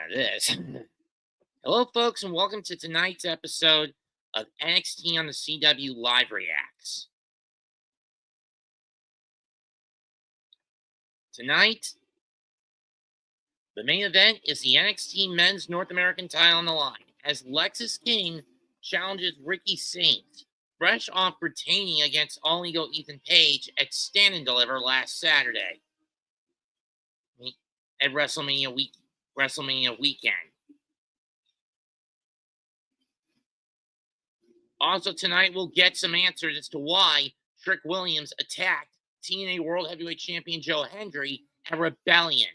it is. Hello, folks, and welcome to tonight's episode of NXT on the CW Live Reacts. Tonight, the main event is the NXT Men's North American Title on the line, as Lexis King challenges Ricky Saint, fresh off retaining against All Ego Ethan Page at Stand and Deliver last Saturday at WrestleMania weekend. Also tonight, we'll get some answers as to why Trick Williams attacked TNA World Heavyweight Champion Joe Hendry at Rebellion.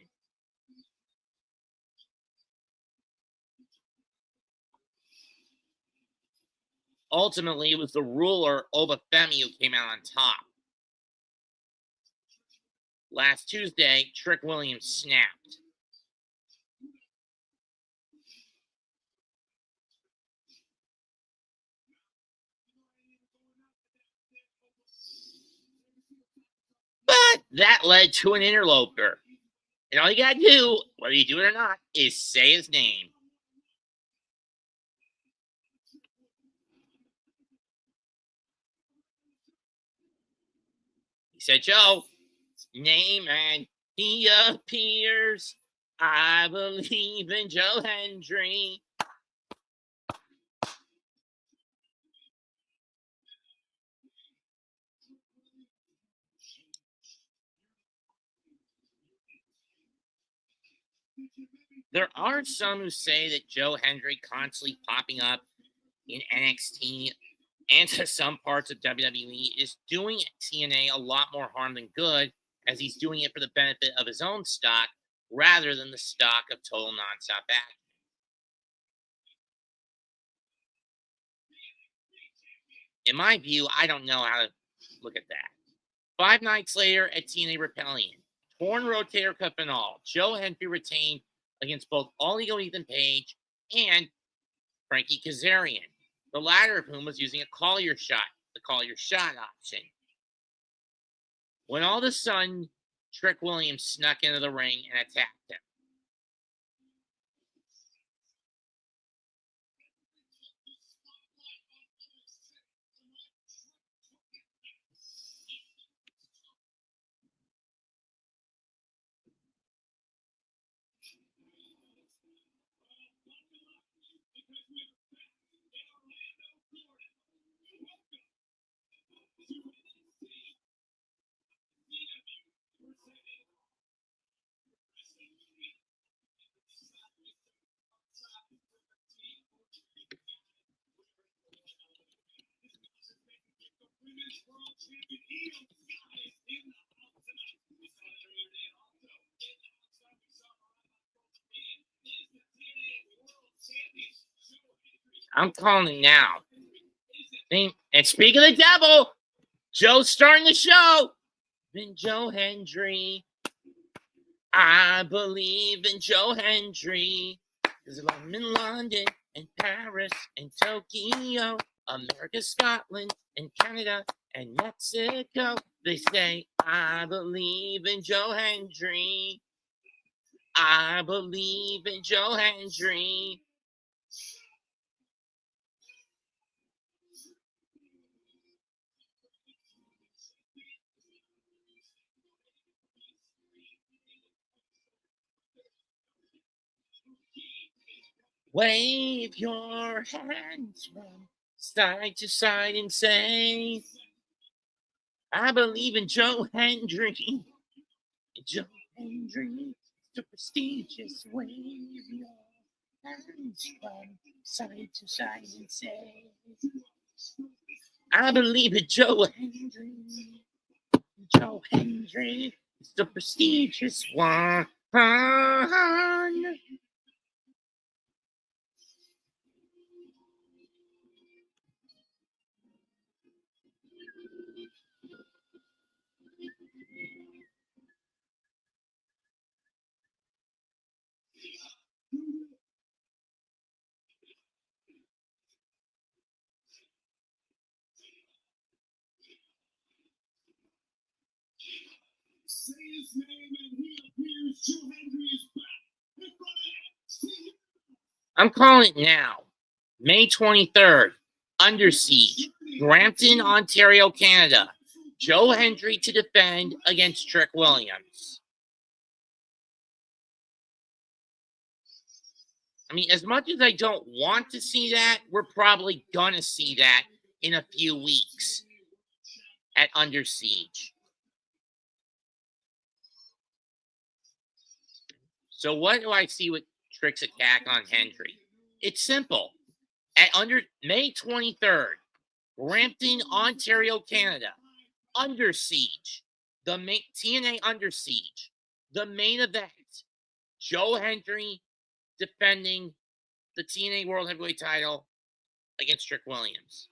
Ultimately, it was the ruler, Obafemi, who came out on top. Last Tuesday, Trick Williams snapped. But that led to an interloper. And all you gotta do, whether you do it or not, is say his name. He said, Joe, name, and he appears. I believe in Joe Hendry. There are some who say that Joe Hendry constantly popping up in NXT and to some parts of WWE is doing TNA a lot more harm than good, as he's doing it for the benefit of his own stock rather than the stock of total nonstop action. In my view, I don't know how to look at that. 5 nights later at TNA Rebellion, torn rotator cuff and all, Joe Hendry retained against both All Ego Ethan Page and Frankie Kazarian, the latter of whom was using the call your shot option. When all of a sudden, Trick Williams snuck into the ring and attacked him. I'm calling it now. And speaking of the devil, Joe's starting the show. Then Joe Hendry. I believe in Joe Hendry. Because I'm in London and Paris and Tokyo, America, Scotland and Canada and Mexico. They say, I believe in Joe Hendry. I believe in Joe Hendry. Wave your hands from side to side and say, I believe in Joe Hendry. Joe Hendry, the prestigious. Wave your hands from side to side and say, I believe in Joe Hendry. Joe Hendry is the prestigious one. Say his name and he appears. Joe Hendry is back in front of I'm calling it now. May 23rd, Under Siege, Brampton, Ontario, Canada. Joe Hendry to defend against Trick Williams. I mean, as much as I don't want to see that, we're probably going to see that in a few weeks at Under Siege. So what do I see with Trick's attack on Hendry? It's simple. At May 23rd, Brampton, Ontario, Canada, Under Siege, the TNA Under Siege, the main event, Joe Hendry defending the TNA World Heavyweight title against Trick Williams.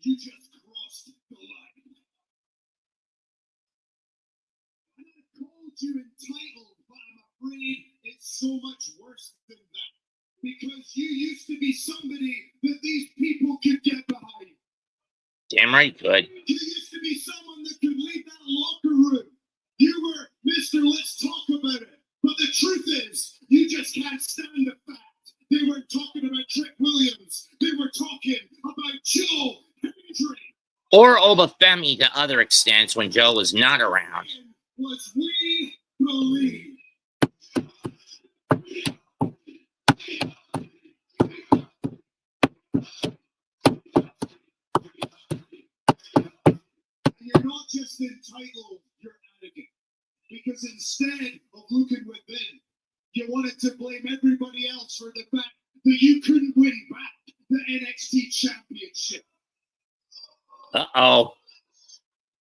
You just crossed the line. And I called you entitled, but I'm afraid it's so much worse than that. Because you used to be somebody that these people could get behind. Damn right, good. You used to be someone that could lead that locker room. You were Mr. Let's talk about it. But the truth is, you just can't stand the fact. They weren't talking about Trick Williams. They were talking about Joe Hendry. Or Obafemi to other extents when Joe was not around. Was we believe. You're not just entitled, you're arrogant. Because instead of looking within, you wanted to blame everybody else for the fact that you couldn't win back the NXT Championship. Uh-oh.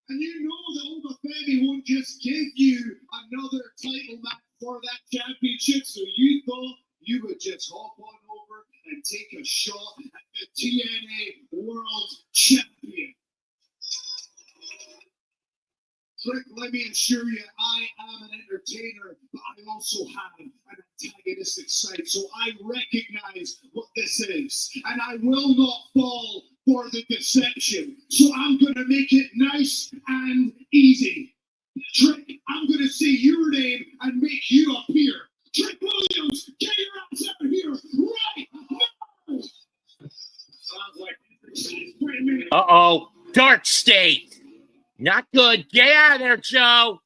And you know that Obafemi won't just give you another title match for that championship, so you thought you would just hop on over and take a shot at the TNA World Champion. Trick, let me assure you, I am an entertainer, but I also have an antagonistic side, so I recognize what this is, and I will not fall for the deception. So I'm going to make it nice and easy. Trick, I'm going to say your name and make you appear. Trick Williams, get your ass out of here right now! Sounds like Uh-oh. Dark State. Not good. Get out of there, Joe.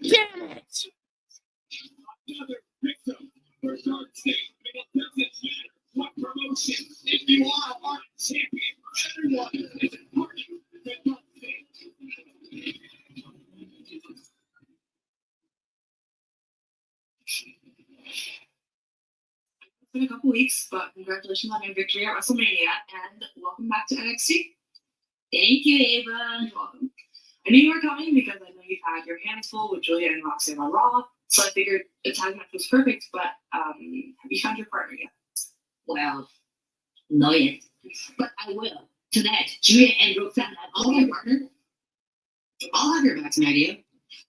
Damn it! Another victim for Dark State. And it doesn't matter what promotion. If you are our champion, everyone is important to Dark State. It's been a couple weeks, but congratulations on your victory at WrestleMania, and welcome back to NXT. Thank you, Ava. You're welcome. I knew you were coming because I know you've had your hands full with Julia and Roxanne on Raw, so I figured the tag match was perfect, but have you found your partner yet? Well, not yet, but I will. Tonight, Julia and Roxanne have all my partner. I'll have your back tonight, Ava.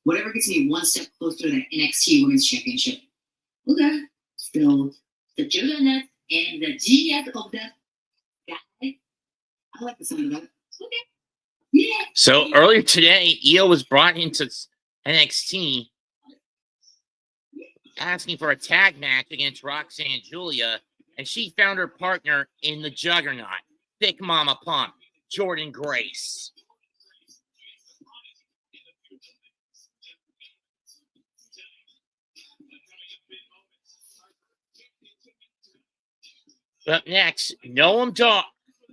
Whatever gets me one step closer to that NXT Women's Championship. Okay. Still, the Julia and the genius of that guy. I like the sound of that. Okay. Yeah. So earlier today, Io was brought into NXT asking for a tag match against Roxanne and Julia, and she found her partner in the Juggernaut, Thick Mama Pump, Jordan Grace. Up next, Noam Dar,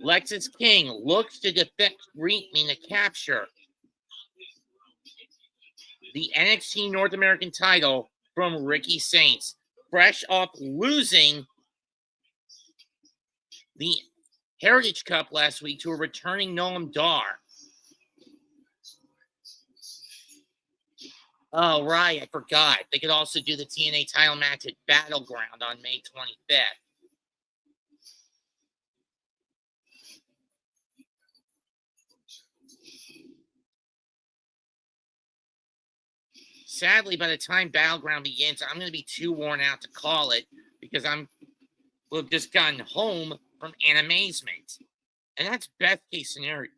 Lexis King looks to defend Reekman to capture the NXT North American title from Ricky Saints, fresh off losing the Heritage Cup last week to a returning Noam Dar. Oh, right. I forgot. They could also do the TNA title match at Battleground on May 25th. Sadly, by the time Battleground begins, I'm going to be too worn out to call it because we've just gotten home from Animazement. And that's best case scenario.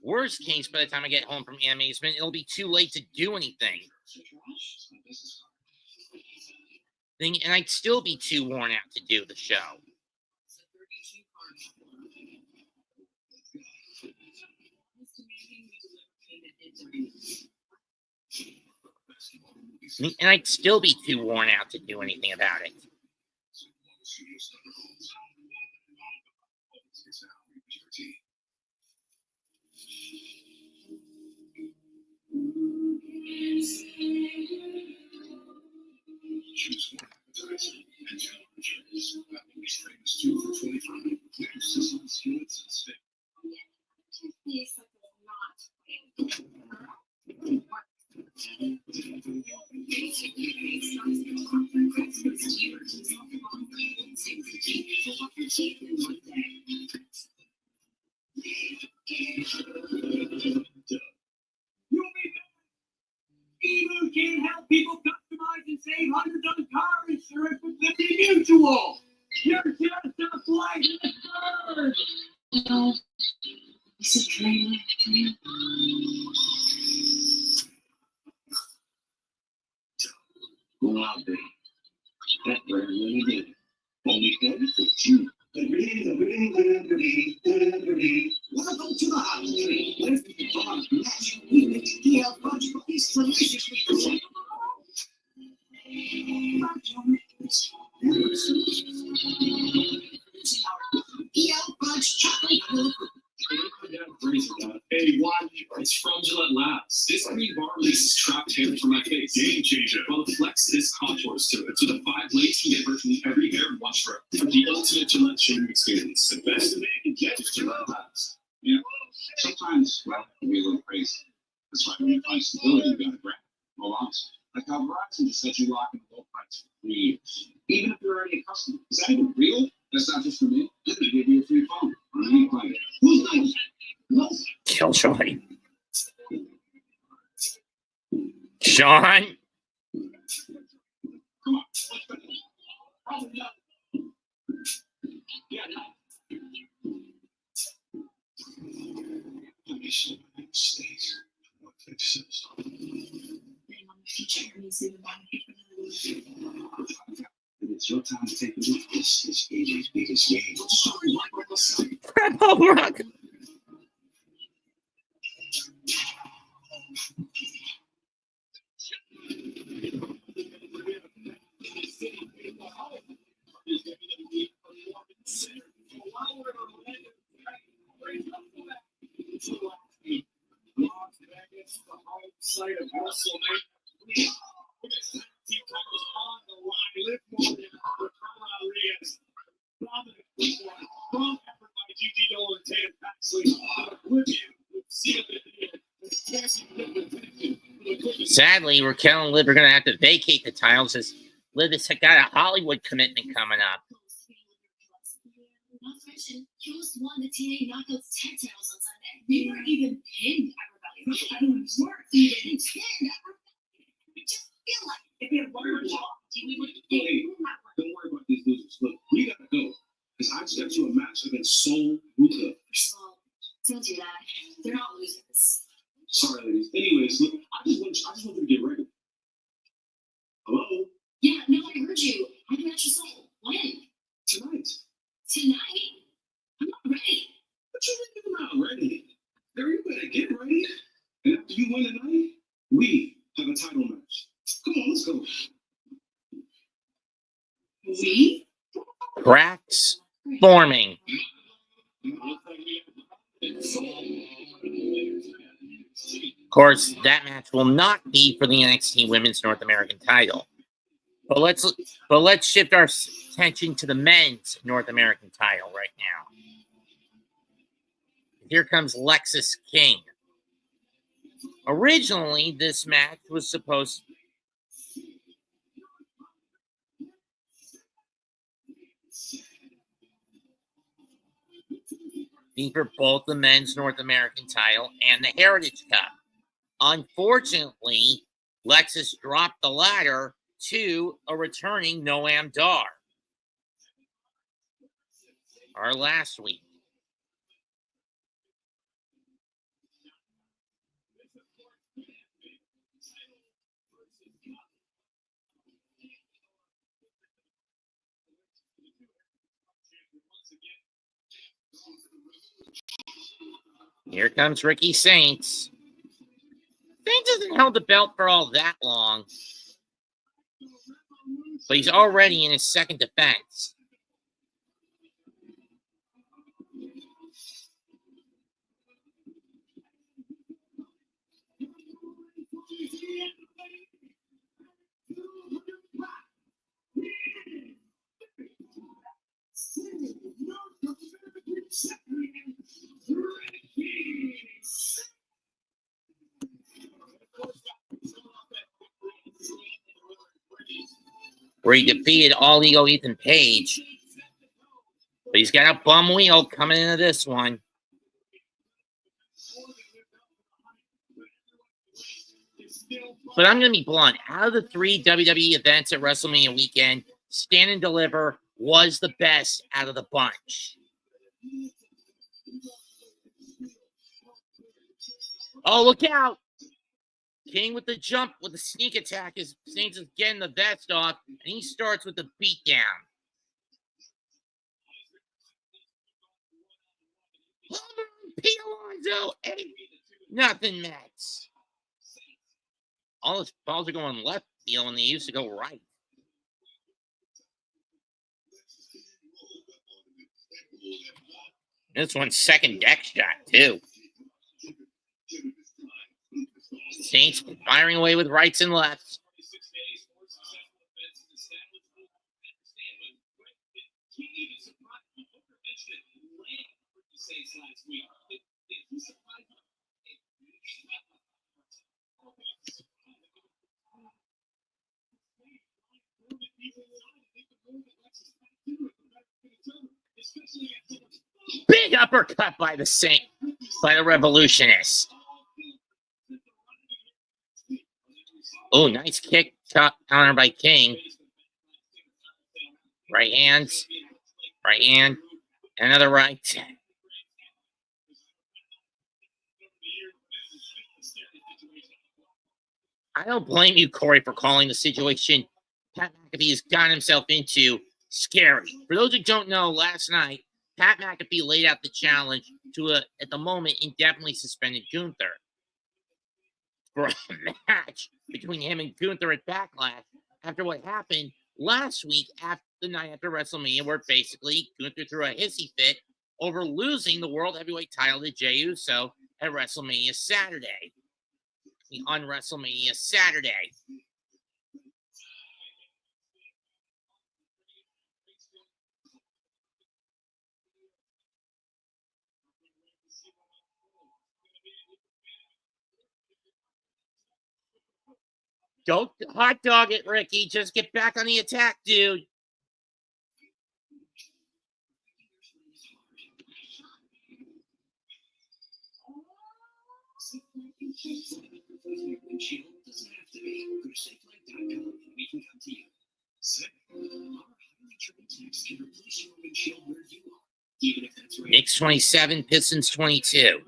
Worst case, by the time I get home from Animazement, it'll be too late to do anything. And I'd still be too worn out to do the show. And I'd still be too worn out to do anything about it. Emu can help people customize and save hundreds on car insurance with Liberty Mutual. You're just a flight in the bird. No. Is it training? Go out there. That bird really did. Only good for you. Welcome to the hot tree. Where's the dog match? We make DL bunch of these deliciously. DL bunch chocolate. Hey, watch. It's from Gillette Labs. This green bar releases trapped hair from my face. Game changer. Well, it flex this contours to it. So the 5 blades can get virtually every hair and wash for the ultimate Gillette shaving experience. The best of it can get is Gillette Labs. Yeah. Sometimes, well, it can be a little crazy. That's why when you find stability, you gotta grab it. Well, honest. Like how Verizon just let you lock in a low price for 3 years. Even if you're already a customer. Is that even real? That's not just for me. They're gonna give you a free phone on any plan. Who's nice? No. Killjoy. Sean. Come on. Yeah, no. Let me see my mistakes. What fixes? It's your time to take a look. This is AJ's biggest game. Oh, Rock. Site of WrestleMania. On the line, Liv Morgan, Raquel Rodriguez, dominant strong effort by Gigi Dolan and Tatum Paxley, Oblivion, Sadly, Raquel and Liv are going to have to vacate the titles as Liv has got a Hollywood commitment coming up. Not to mention, he just won the TNA Knockouts tag titles on Sunday. They weren't even pinned at Rebellion. I mean, we weren't even pinned at Rebellion. I just feel like if we had one more job, we would don't worry about these losers. Look, we gotta go. Because I just got to a match against Soul Ruka. Well, don't do that. They're not losers. Sorry, ladies. Anyways, look, I just want you to get ready. Hello? Yeah, no, I heard you. I can match your soul. When? Tonight. Tonight? I'm not ready. What you mean you're not ready? Girl, you better get ready. And after you win tonight, we have a title match. Come on, let's go. We? Cracks forming. Of course, that match will not be for the NXT Women's North American Title. But let's shift our attention to the men's North American Title right now. Here comes Lexis King. Originally, this match was supposed to be for both the men's North American title and the Heritage Cup. Unfortunately, Lexis dropped the ladder to a returning Noam Dar. Our last week. Here comes Ricky Saints. Saints hasn't held the belt for all that long, but he's already in his second defense. Where he defeated All Ego Ethan Page. But he's got a bum wheel coming into this one. But I'm going to be blunt. Out of the 3 WWE events at WrestleMania weekend, Stand and Deliver was the best out of the bunch. Oh, look out. King with the jump, with the sneak attack. Saints is getting the vest off, and he starts with the beatdown. Pete Alonso, 8-0 Mets. All his balls are going left field, and they used to go right. This one's second deck shot, too. Saints firing away with rights and lefts. Big uppercut by the Saint, by the Revolutionist. Oh, nice kick, counter by King. Right hand, another right. I don't blame you, Corey, for calling the situation Pat McAfee has gotten himself into scary. For those who don't know, last night, Pat McAfee laid out the challenge to at the moment, indefinitely suspended Gunther for a match between him and Gunther at Backlash after what happened last week after the night after WrestleMania, where basically Gunther threw a hissy fit over losing the World Heavyweight title to Jey Uso at WrestleMania Saturday. On WrestleMania Saturday. Don't hot dog it, Ricky. Just get back on the attack, dude. Knicks 27, Pistons 22.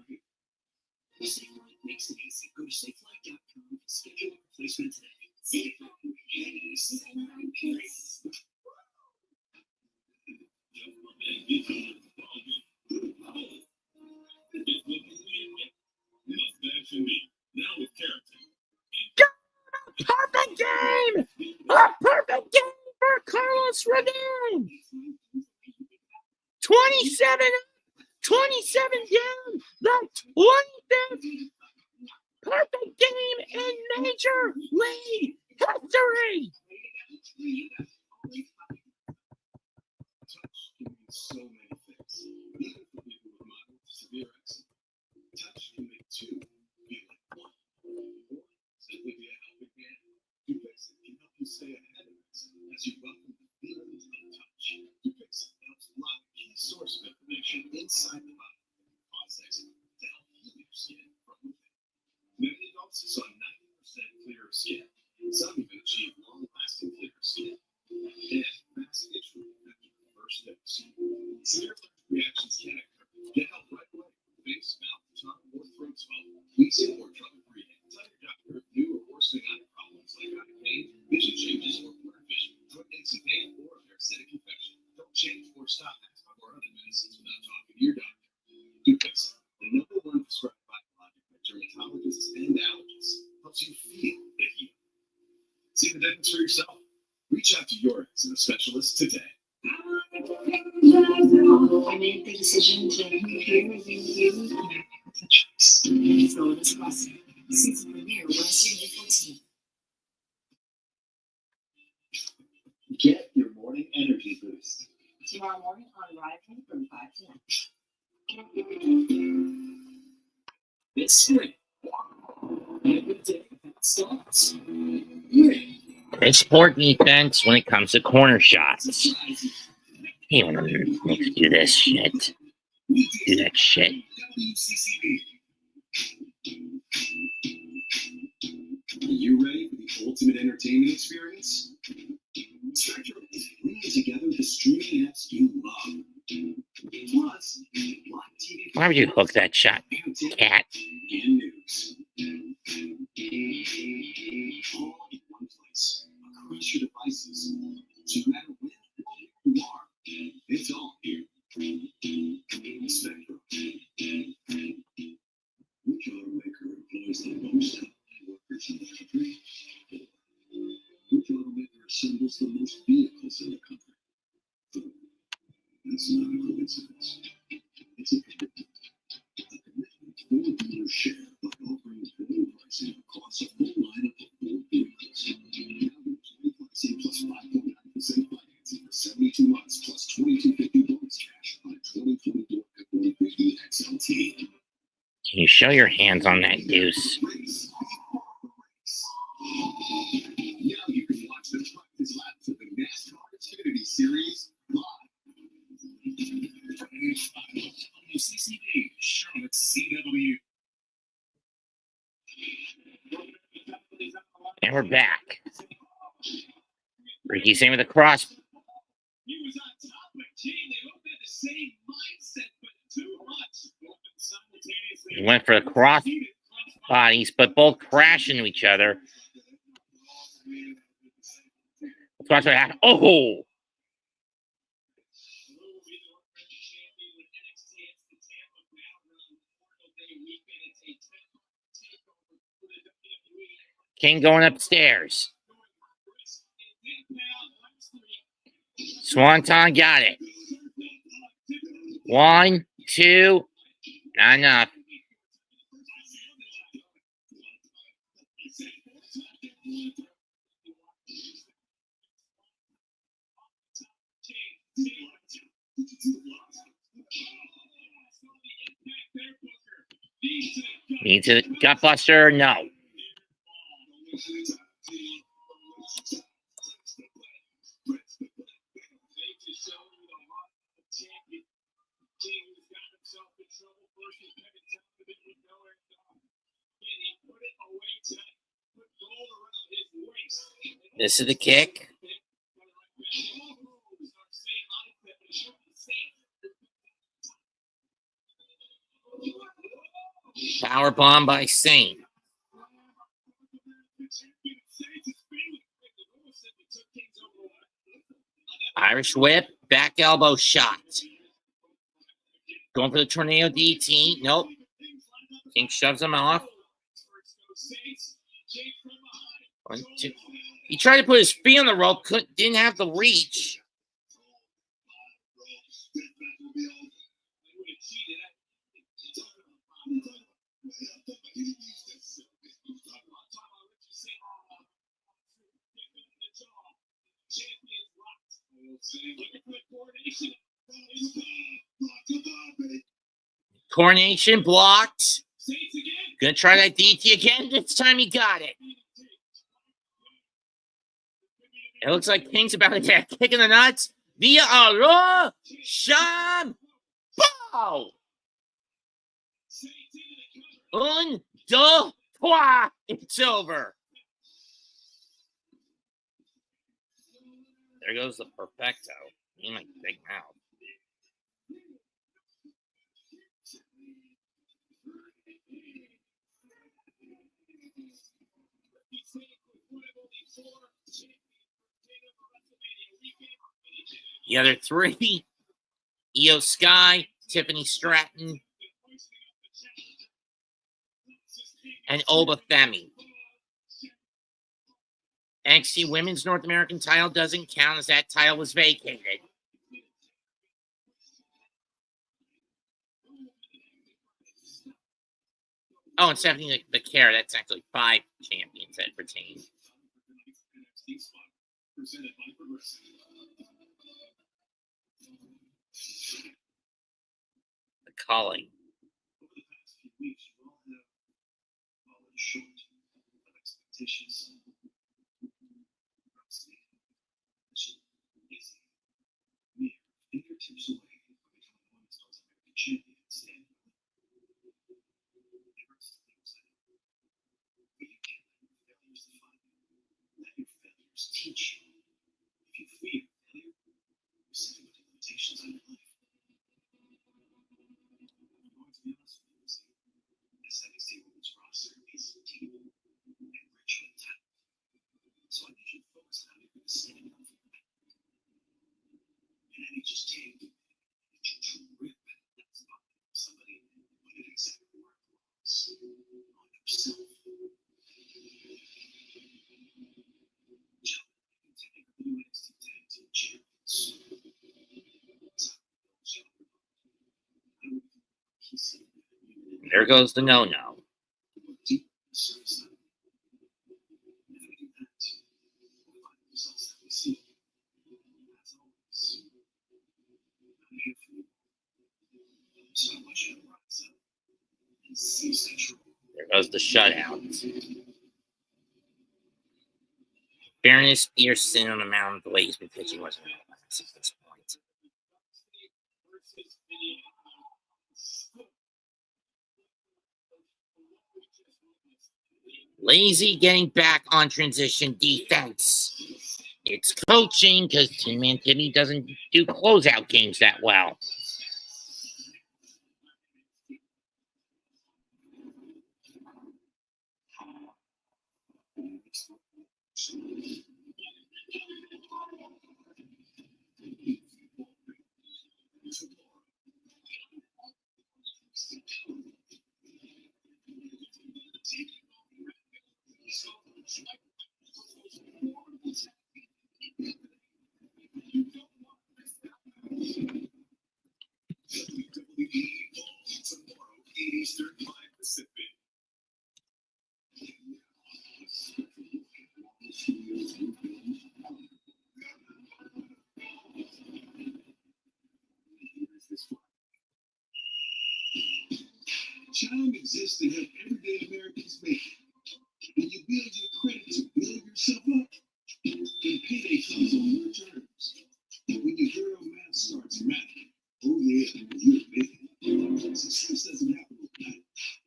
Perfect game! A perfect game for Carlos Rodin! 27 down, the 25th perfect game in Major League history! So many things. Even for people with severe accent. Touch can make two feel like one. and inside the body cause eczema to help heal your skin from within. Many adults saw 90% clearer skin. Some even achieve long-lasting clearer skin. And fast itch relief after the first dose. Severe allergic reactions can occur. Get help right away. Face, mouth, tongue, or throat swelling, wheezing, or trouble breathing. Tell your doctor if new or worsening eye problems like eye pain, vision changes, or blurred vision, joint aches and pain, or a parasitic infection. Don't change or stop asthma or other medicines without talking to your doctor. Dupix, the #1 prescribed biologic by dermatologists and allergists, helps you feel the heat. See the difference for yourself? Reach out to your eczema specialist today. I made the decision to prepare you so it's awesome. Season premiere Wednesday, May 14th. Get your morning energy boost. Tomorrow morning on Rising from 5 to 9. This spring, every day starts with It's sport defense when it comes to corner shots. He don't make you do this shit. Do that shit. WCCB. Are you ready for the ultimate entertainment experience? Spectrum is bringing together the streaming apps you love. Plus, live TV. Why would you hook that shot, cat? And news. All in one place, across your devices. So no matter where you are, it's all here. Spectrum. Which automaker employs the most talented workers in the country? Which automaker assembles the most vehicles in the country? That's not a coincidence. It's a commitment. A commitment for dealer share by offering full pricing across a full lineup of Ford vehicles. Now pricing plus 5.9% financing for 72 months plus $2,250 cash on a 2024 F-150 XLT. Can you show your hands on that deuce? Now you can watch the practice laps of the NASCAR Xfinity Series live. WCCB, Charlotte CW. And we're back. Ricky's in with a cross. He was on top of King. They both had the same mindset, but too much. Both simultaneously. He went for the cross bodies, but both crash into each other. Let's watch what happened. Oh! King going upstairs. Swanton got it. 1, 2, not enough. Needs a gutbuster? No. This is the kick. Power bomb by Saint. Irish whip, back elbow shot. Going for the tornado DT. Nope. King shoves him off. 1, 2. He tried to put his feet on the rope, didn't have the reach. Coronation blocked. Gonna try that DT again. This time he got it. It looks like King's about to get a kick in the nuts via a raw sham Oh. 1, 2, 3. It's over. There goes the perfecto. You like big mouth. The other 3, Io Sky, Tiffany Stratton, and Oba Femi. NXT Women's North American Title doesn't count as that title was vacated. Oh, and Stephanie the Care, that's actually 5 champions that retain. The calling. Teach you. If you fear failure, you set limitations on your life. I'm going to be honest with you. This NXT Women's roster is deep and rich with talent. So I need you to focus on how you're going to stand up for that. And I need you to take the grip that's about somebody and put it exactly where it belongs. On yourself. NXT Tag Team champions. There goes the no-no. There goes the shutout. Fairness, Pearson on the amount of the way he's been pitching wasn't real at this point. Lazy getting back on transition defense. It's coaching because Tin Man Timmy doesn't do closeout games that well. Time exists to help everyday Americans make it. When you build your credit to build yourself up, then payday comes on your terms. And when your hero math starts mattering, oh yeah, you're making it. Success doesn't happen overnight,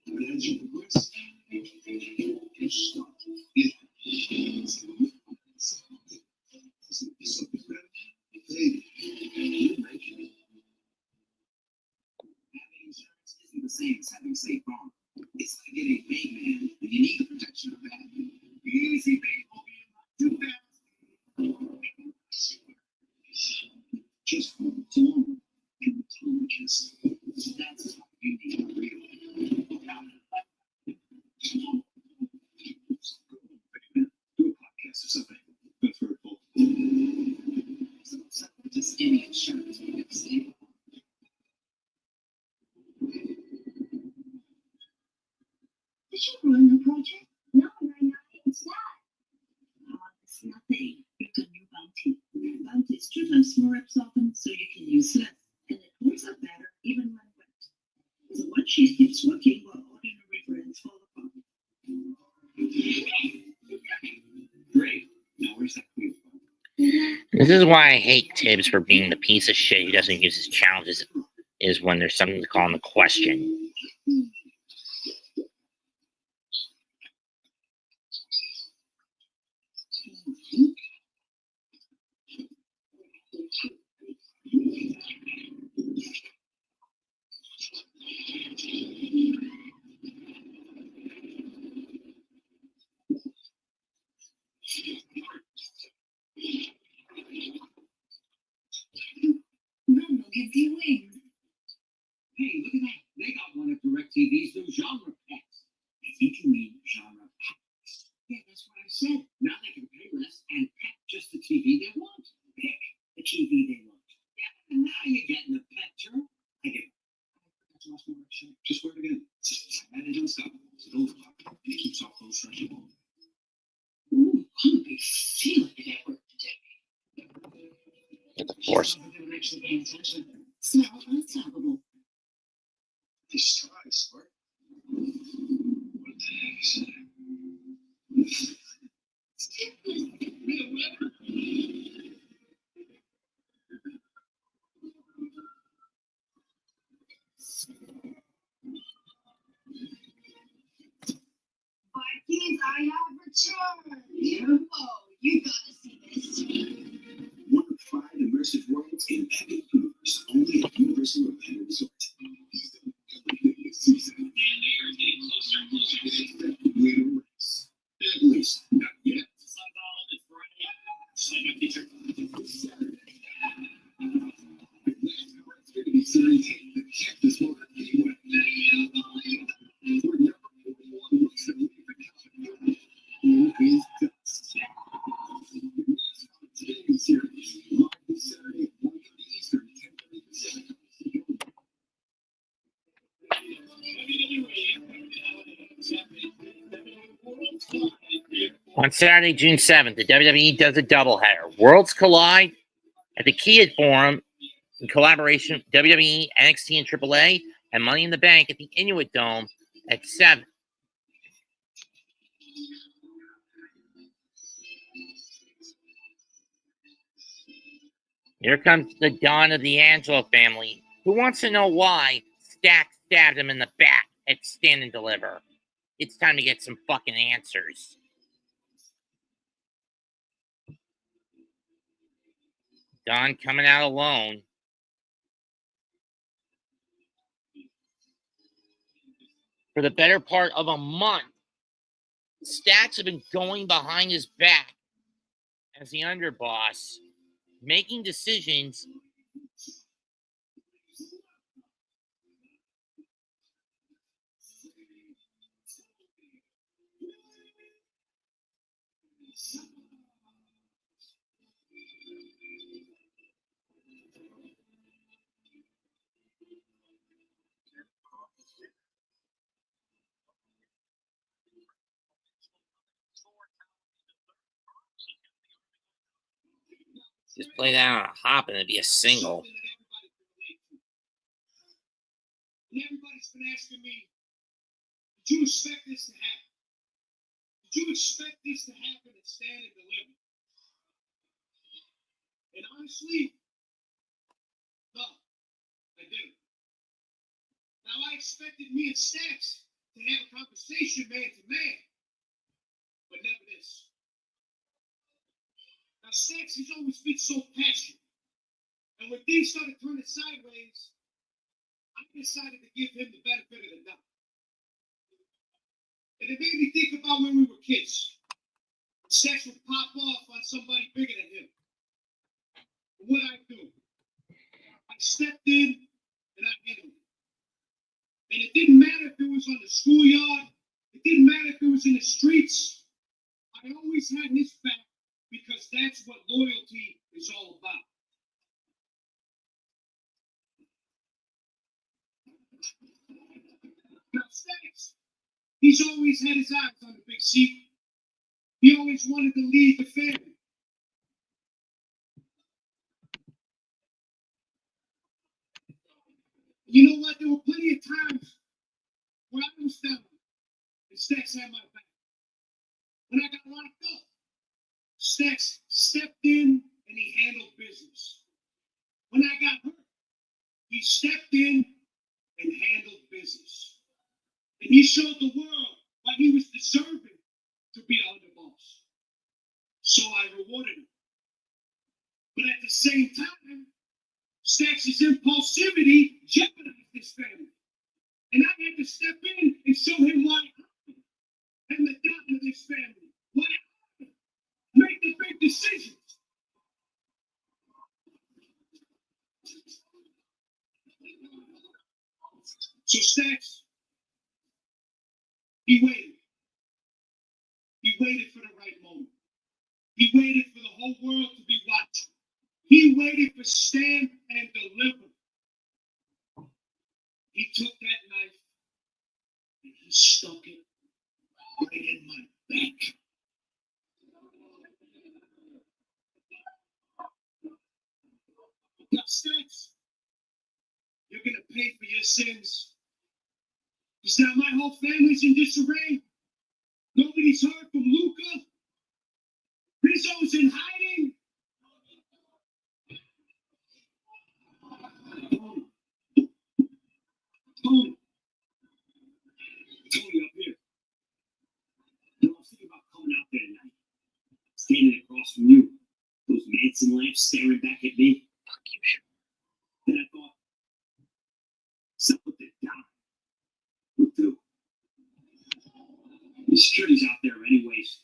but as you progress, you start it. Something better, baby, you're making it. Isn't the same as having safe farm. It's like getting a bait man, but you need the protection of that. Easy bait will be too fast. Just for the tone and the tone just that's what you need real. Do a podcast or something. That's very cool. So just give me insurance when you have stable. Did you ruin the project? No, it's not. It's nothing. You've got new bounty. Your bounty is 2 times more reps often, so you can use less. And it holds up better even when wet. So one sheet keeps working while ordinary brands fall apart. Great. Now where's that queen? This is why I hate Tibbs for being the piece of shit he doesn't use his challenges is when there's something to call in the question. Randall gives you wings. Hey, look at that. They got one of DirecTV's new genre packs. I think you mean genre packs. Yeah, that's what I said. Now they can pay less and pack just the TV they want. Pick the TV they want. Yeah, and now you're getting the picture. I get it. That's lost my shirt. Just wear it again. And it doesn't stop. It's an overlock. It keeps all clothes fresh and warm. Ooh, I'm be feeling it at work today. Of course. I'm actually paying attention. Smell unstoppable. Nice try, Smart. What the heck is that? Vikings, I have returned. Whoa, you gotta see this. One of 5 immersive worlds in Epic Universe. Only at Universal Orlando Resort. And they are getting closer and closer. Little race. At least, not yet. Sundown is Friday. Just like my teacher. It's going to be Series 8. The Cactus Motor Gateway. For number 41 weeks of leave the Who is Dust? The NXT Series. Live this Saturday at 1:30 Eastern, 10:30 Pacific. On Saturday, June 7th, the WWE does a doubleheader. Worlds collide at the Kia Forum in collaboration with WWE, NXT, and AAA, and Money in the Bank at the Inuit Dome at 7. Here comes the Don of the Angelo family, who wants to know why Stack stabbed him in the back at Stand and Deliver. It's time to get some fucking answers. Don coming out alone. For the better part of a month, Stacks have been going behind his back as the underboss, making decisions just play that on a hop and it'd be a single. And everybody's been asking me, did you expect this to happen? Did you expect this to happen at Stand and Deliver? And honestly, no, I didn't. Now, I expected me and Stacks to have a conversation man to man, but never this. Now, Stacks has always been so passionate. And when things started turning sideways, I decided to give him the benefit of the doubt. And it made me think about when we were kids. Stacks would pop off on somebody bigger than him. And what I do? I stepped in and I handled it. And it didn't matter if it was on the schoolyard, it didn't matter if it was in the streets. I always had his back because that's what loyalty is all about. Now, Stacks, he's always had his eyes on the big secret. He always wanted to lead the family. You know what? There were plenty of times where I was down and Stacks had my back. When I got locked up, Stacks stepped in and he handled business. When I got hurt, He stepped in and handled business. And he showed the world why he was deserving to be the underboss. So I rewarded him. But at the same time, Stax's impulsivity jeopardized his family. And I had to step in and show him why I am the dad of this family. Why I make the big decisions. So Stax, he waited. He waited for the right moment. He waited for the whole world to be watching. He waited for Stand and Deliver. He took that knife and he stuck it right in my back. Now, Stax, you're gonna pay for your sins. Because now my whole family's in disarray. Nobody's heard from Luca. Rizzo's in hiding. Tony up here. You know, I was thinking about coming out there tonight, standing across from you, those Manson lamps staring back at me. Then I thought, something that Don would do. The security's out there anyways.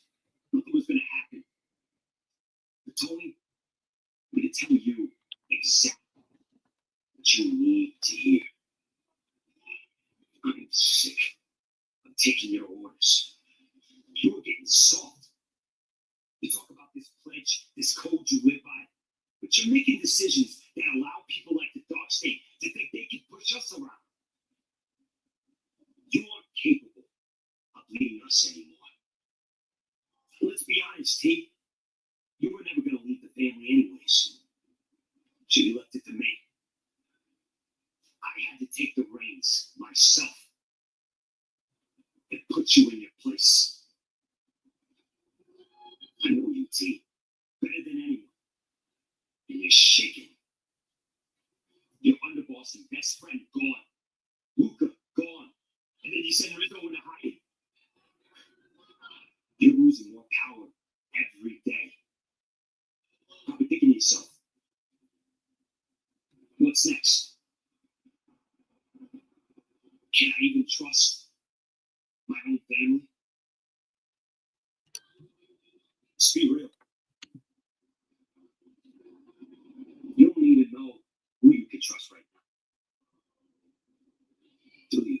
Nothing was going to happen. But Tony, I'm going to tell you exactly what you need to hear. I'm sick of taking your orders. You're getting soft. You talk about this pledge, this code you live by, but you're making decisions that allow people like the Dark State to think they can push us around. You aren't capable of leading us anymore. Let's be honest, T. You were never going to leave the family anyways. So you left it to me. I had to take the reins myself and put you in your place. I know you, T, better than anyone. And you're shaking. Your underboss and best friend gone. Luca gone. And then you send Rizzo into hiding. You're losing more power every day. Probably thinking to yourself, what's next? Can I even trust my own family? Let's be real. You don't even know who you can trust right now. Do you?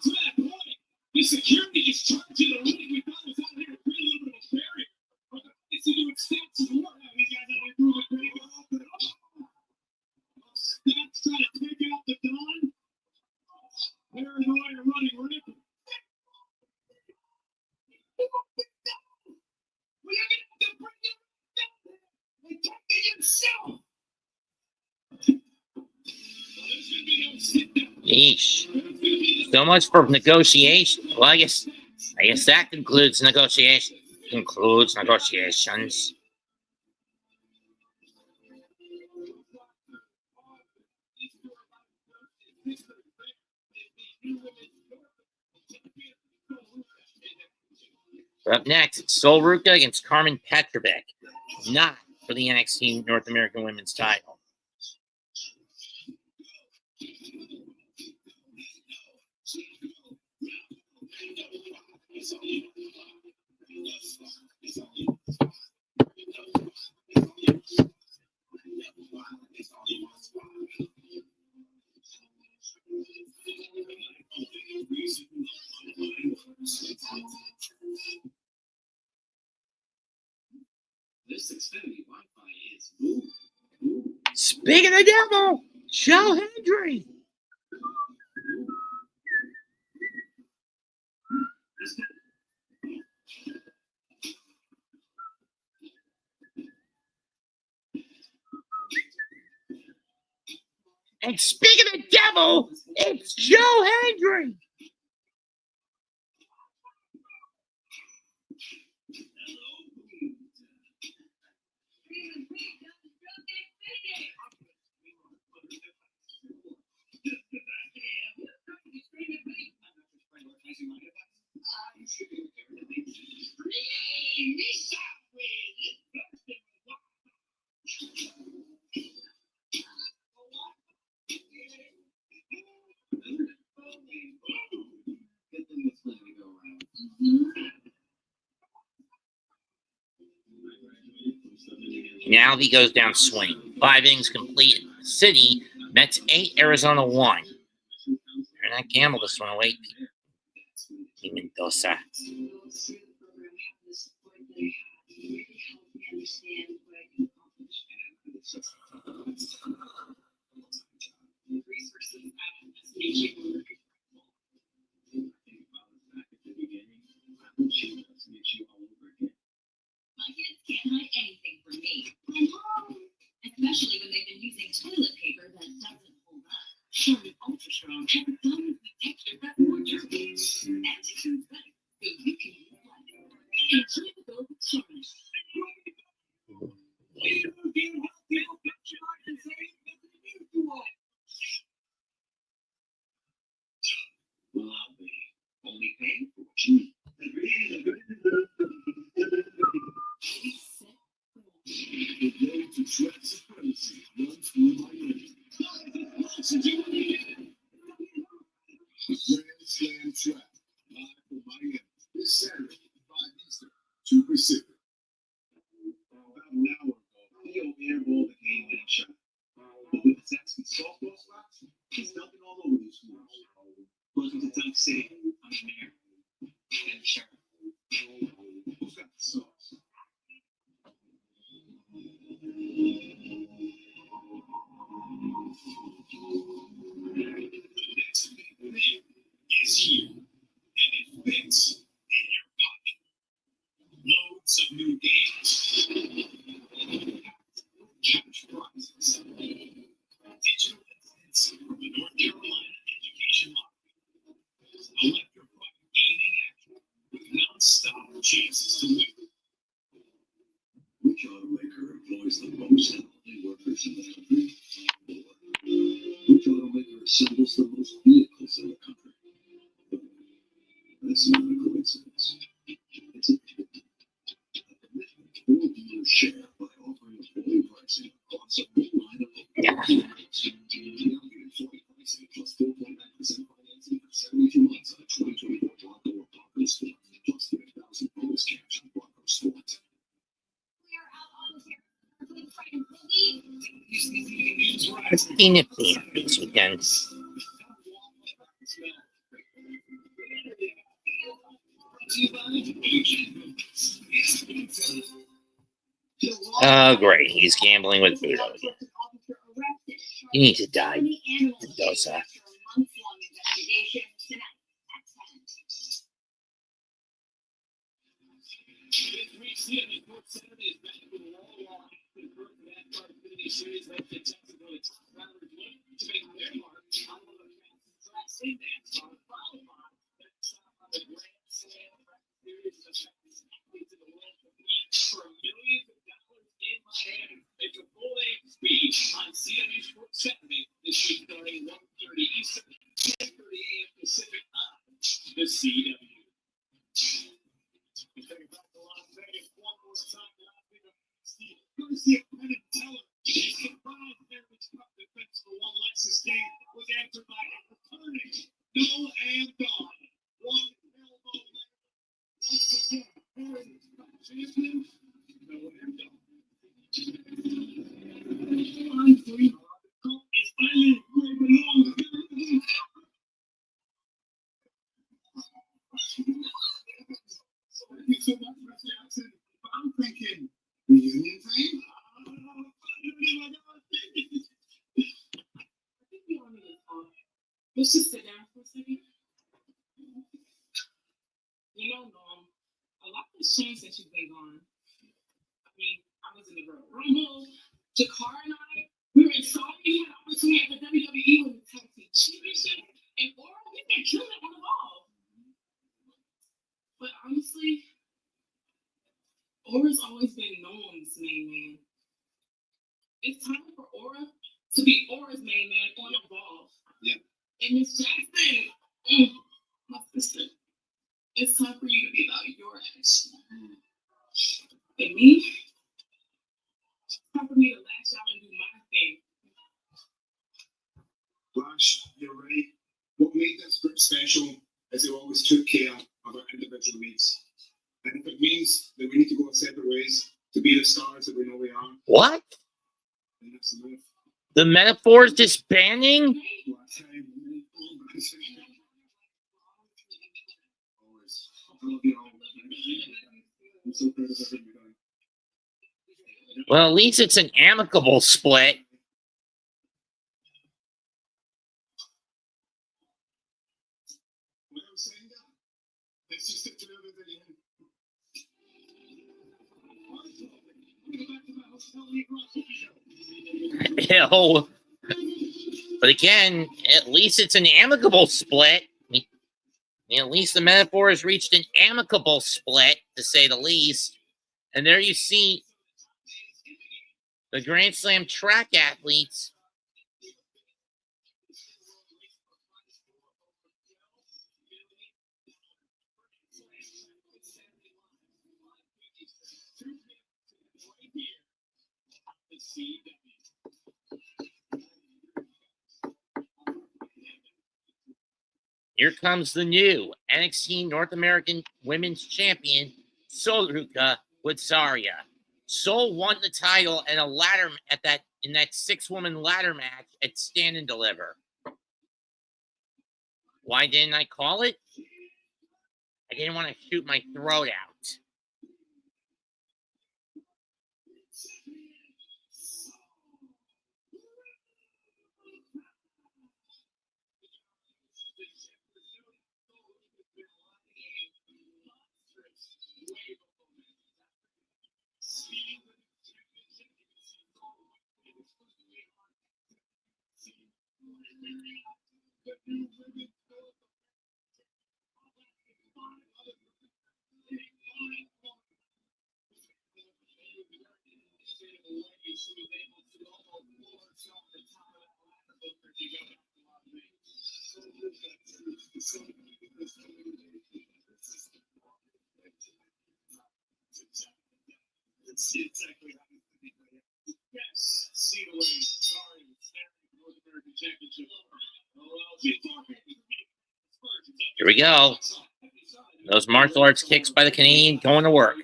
To that point, the security just charged you the ring. We thought it was out here to create a little bit of a barrier. But it's a new extension. What have these guys out here doing the thing? Stats trying to take out the Don. Paranoia running rampant. Well, you're going to have to bring it down and take it yourself. Well, there's going to be no sit down. Yeesh. So much for negotiation. Well, I guess that concludes negotiation. Concludes negotiations. Up next, it's Sol Ruca against Carmen Petrovic, not for the NXT North American Women's Title. This Xfinity Wi-Fi is boom. Speaking of the devil, Joe Hendry. And speaking of the devil, it's Joe Hendry. Now he goes down swinging. 5 innings complete. City, Mets 8, Arizona 1. They're not gamble this one away. Mendoza. My kids can't hide anything from me. I'm home. Especially when they've been using toilet paper that doesn't hold up. Charmin Ultra Strong has a diamond texture that warms beans. And it feels better, so you can use one. Enjoy the go with Charmin. Well, I'll be only paying for what you need. The road to sweat supremacy runs through my veins. The Grand Slam Trap, live from Miami, this Saturday, 5 Eastern, 2 Pacific. About an hour ago, Theo airballed the game-winning shot. But with the Saxon softball spots, he's dumping all over these schools. Welcome to Dunk City. I'm the mayor. And the sheriff. Who's got the sauce? Next big thing is here, and it fits in your pocket. Loads of new games, cash prizes, digital incidents from the North Carolina Education Lottery, electrifying gaming action with non-stop chances to win. Which automaker employs the most hourly workers in the country? Which automaker assembles the most vehicles in the country? That's not a coincidence. It's a commitment. A commitment to do your share by offering employee pricing across a full lineup of vehicles. Employee pricing plus 4.9% financing for 72 months on a 2024 Bronco or Bronco Sport, plus 5,000 bonus cash on Bronco Sport. Pretty nifty this weekend. Oh, great. He's gambling with Budo again. You need to die, Mendoza. On CW Sports Saturday this week starting 1:30 Eastern, 10:30 a.m. Pacific on the CW. We're taking back to Las Vegas one more time. Last week of NXT, courtesy of Penn and Teller. A surprise Heritage Cup defense for one Lexis King was answered by a returning No and Dawn. One elbow later, Lexis King, Heritage Cup champion, No and Dawn. It's finally where it belongs. Thank you so much, Mr. Jackson. I'm thinking reunion time. Let's just sit down for a second. You know, a lot has changed since you've been gone. I mean, I was in the Royal Rumble. Jakar and I, we were excited. We had an opportunity at the WWE Women's Tag Team Championship. And Aura, we can kill it on the ball. But honestly, Aura's always been Norm's main man. It's time for Aura to be Aura's main man on Evolve. Yeah. And Miss Jackson, my sister, it's time for you to be about your action. And me, it's time for me to lash out and do my thing. Flash, you're right. What made that script special is it always took care of our individual needs. And if it means that we need to go our separate ways to be be the stars that we know we are. What? And that's the myth. The metaphor is disbanding? Well, I tell you, always. I love you all. I'm so proud of everything you're doing. Well, at least it's an amicable split. What I'm saying, it's just a thrill of the end. Hell. But again, at least it's an amicable split. At least the metaphor has reached an amicable split, to say the least. And there you see the Grand Slam track athletes. Here comes the new NXT North American Women's Champion, Soruka Witsaria. Sol won the title in that 6-woman ladder match at Stand and Deliver. Why didn't I call it? I didn't want to shoot my throat out. Yes, see the way. Sorry, North American Championship. Here we go. Those martial arts kicks by the Canadian going to work.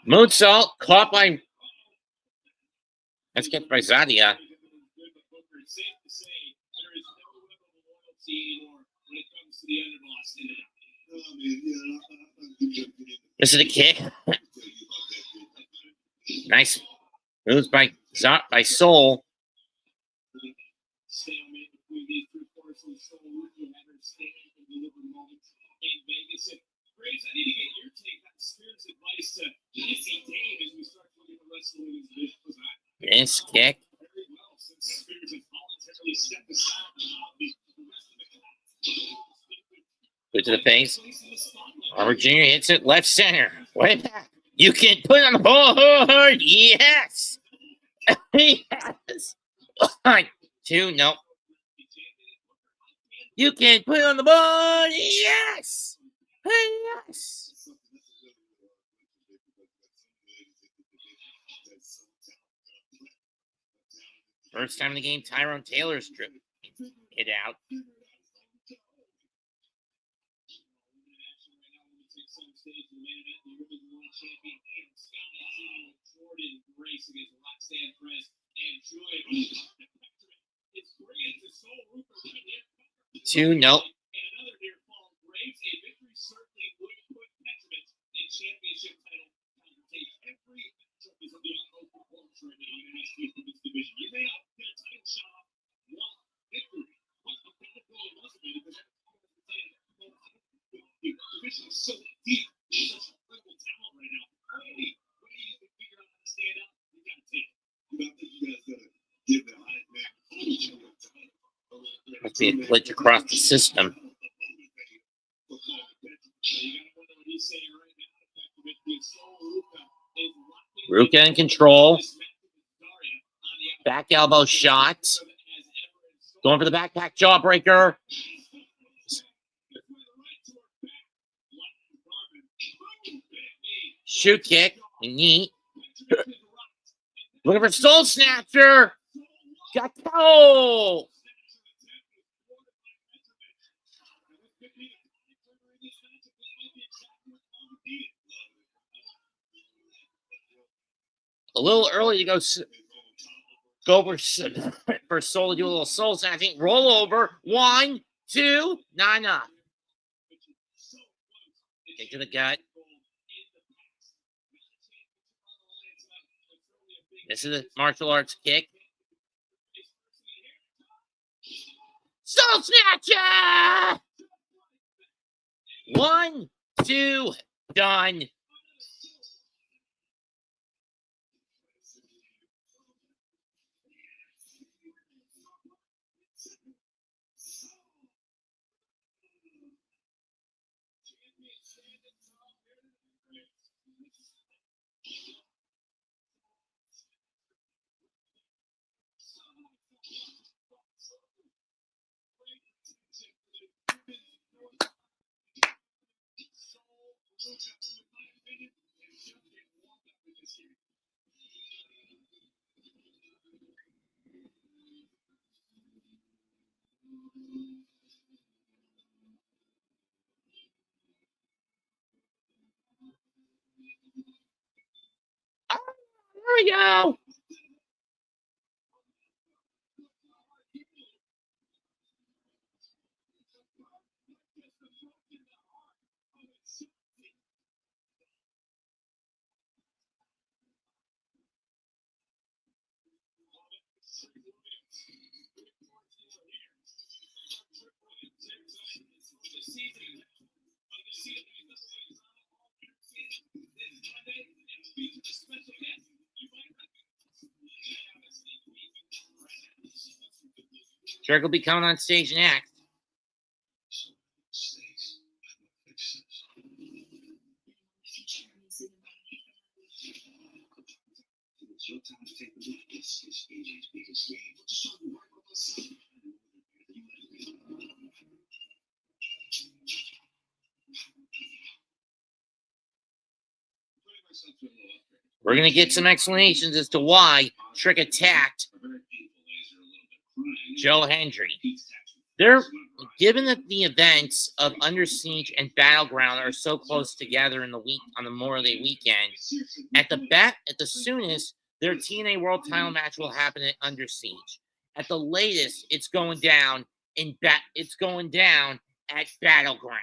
Moonsault caught by. That's kicked by Zadia. This is a kick. Nice moves by Soul. This kick. Good to the face. Robert Jr. hits it left center. Way back. You can put it on the board. Yes. Yes. 1, 2, no. You can put it on the board. Yes. Yes. First time in the game, Tyrone Taylor's driven it out. Two, nope. Must be a glitch across the system. Ruka in control. Back elbow shot. Going for the backpack jawbreaker. Shoot kick. Neat. Looking for Soul Snatcher. Got toe. A little early to go for Soul to do a little soul snatching. Roll over. 1, 2. Not enough. Kick to the gut. This is a martial arts kick. Soul Snatcher! 1, 2. Done. There we go. Trick will be coming on stage next. It's your time to take the lead. This is AJ's biggest game. We're going to get some explanations as to why Trick attacked Joe Hendry. They're given that the events of Under Siege and Battleground are so close together in the week on the Memorial Day weekend. At the soonest, their TNA World Title match will happen at Under Siege. At the latest, it's going down at Battleground.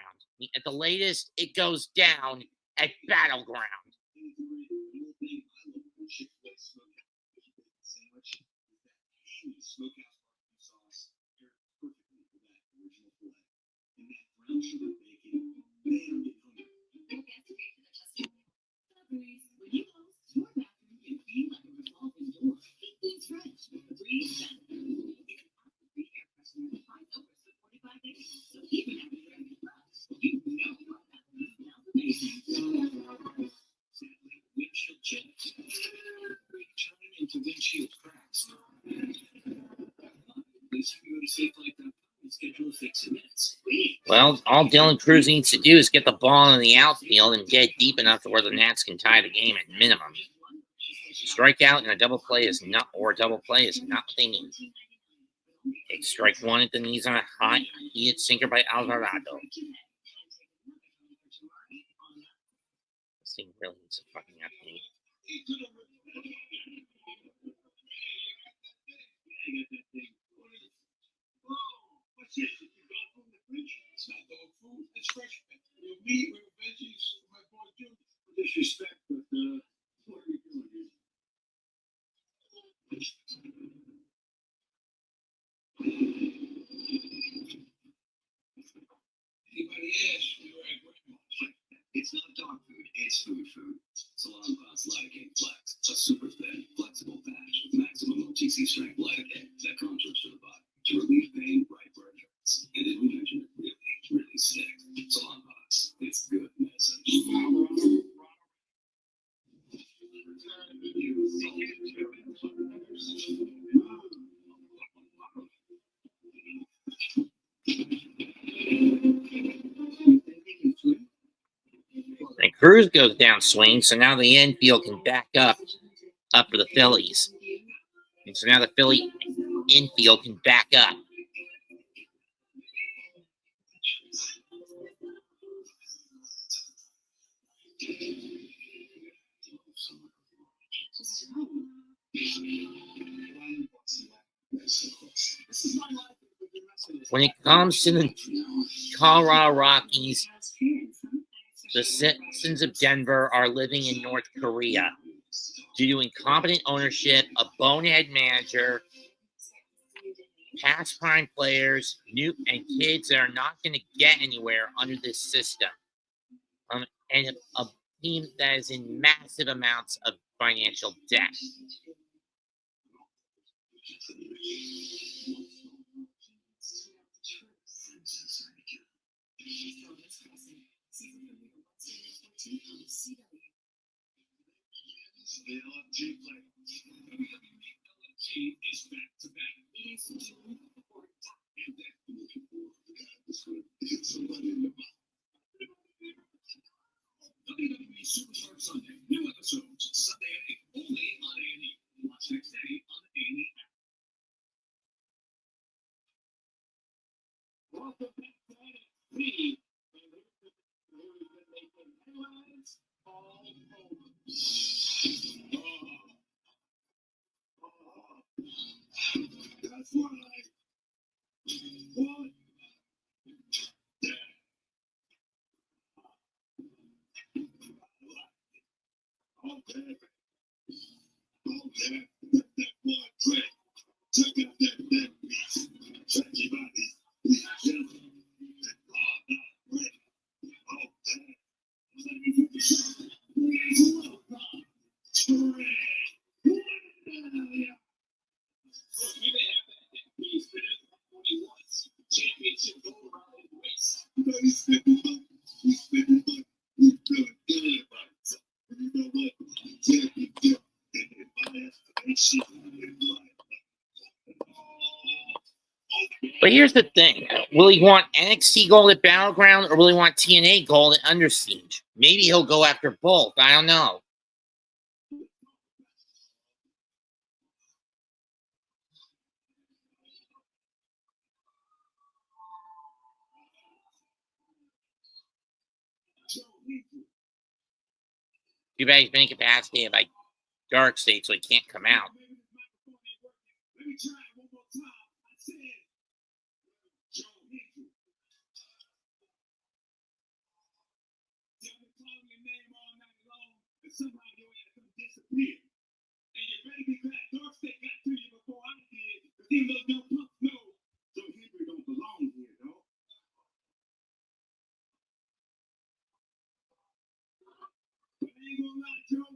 At the latest, it goes down at Battleground. Well, all Dylan Cruz needs to do is get the ball in the outfield and get deep enough to where the Nats can tie the game at minimum. Strikeout and a double play is not what they need. Take strike one at the knees on a hot, heated sinker by Alvarado. This thing really needs a fucking update. It's not dog food, it's fresh. With meat, with veggies, my boy June. Disrespect, but what are you doing here? Anybody else? It's not dog food, it's food. Salon Boss Lidocaine Flex, a super thin, flexible patch with maximum OTC strength lidocaine that contours to the body to relieve pain right where it hurts. And did we mention it really sick? Salon Boss, it's good medicine. Cruz goes down swing, so now the infield can back up for the Phillies. And so now the Philly infield can back up. When it comes to the Colorado Rockies, the citizens of Denver are living in North Korea due to incompetent ownership, a bonehead manager, past prime players, new and kids that are not going to get anywhere under this system, and a team that is in massive amounts of financial debt. WWE Superstar Sunday. New episodes Sunday at 8 only on A&E. Watch next day on the A&E app. Welcome back to NXT. Headlines all over. That's right. What? Okay. That boy Trey. Check out that beat. Check your body. Championship gold around the waist. He's spitting good. He's spitting good. He's feeling good about it. You know what? Championship in my estimation. But here's the thing. Will he want NXT Gold at Battleground or will he want TNA Gold at Under Siege? Maybe he'll go after both. I don't know. Too bad he's been incapacitated by Dark State, so he can't come out. Let me try it one more time. I said, Joe Hendry. Tell me, call your name all night long, and somehow your ass gonna disappear. And you better be glad Dark State got to you before I did, because these little dumb punks know Joe Hendry don't belong here, though. But I ain't gonna lie, Joe.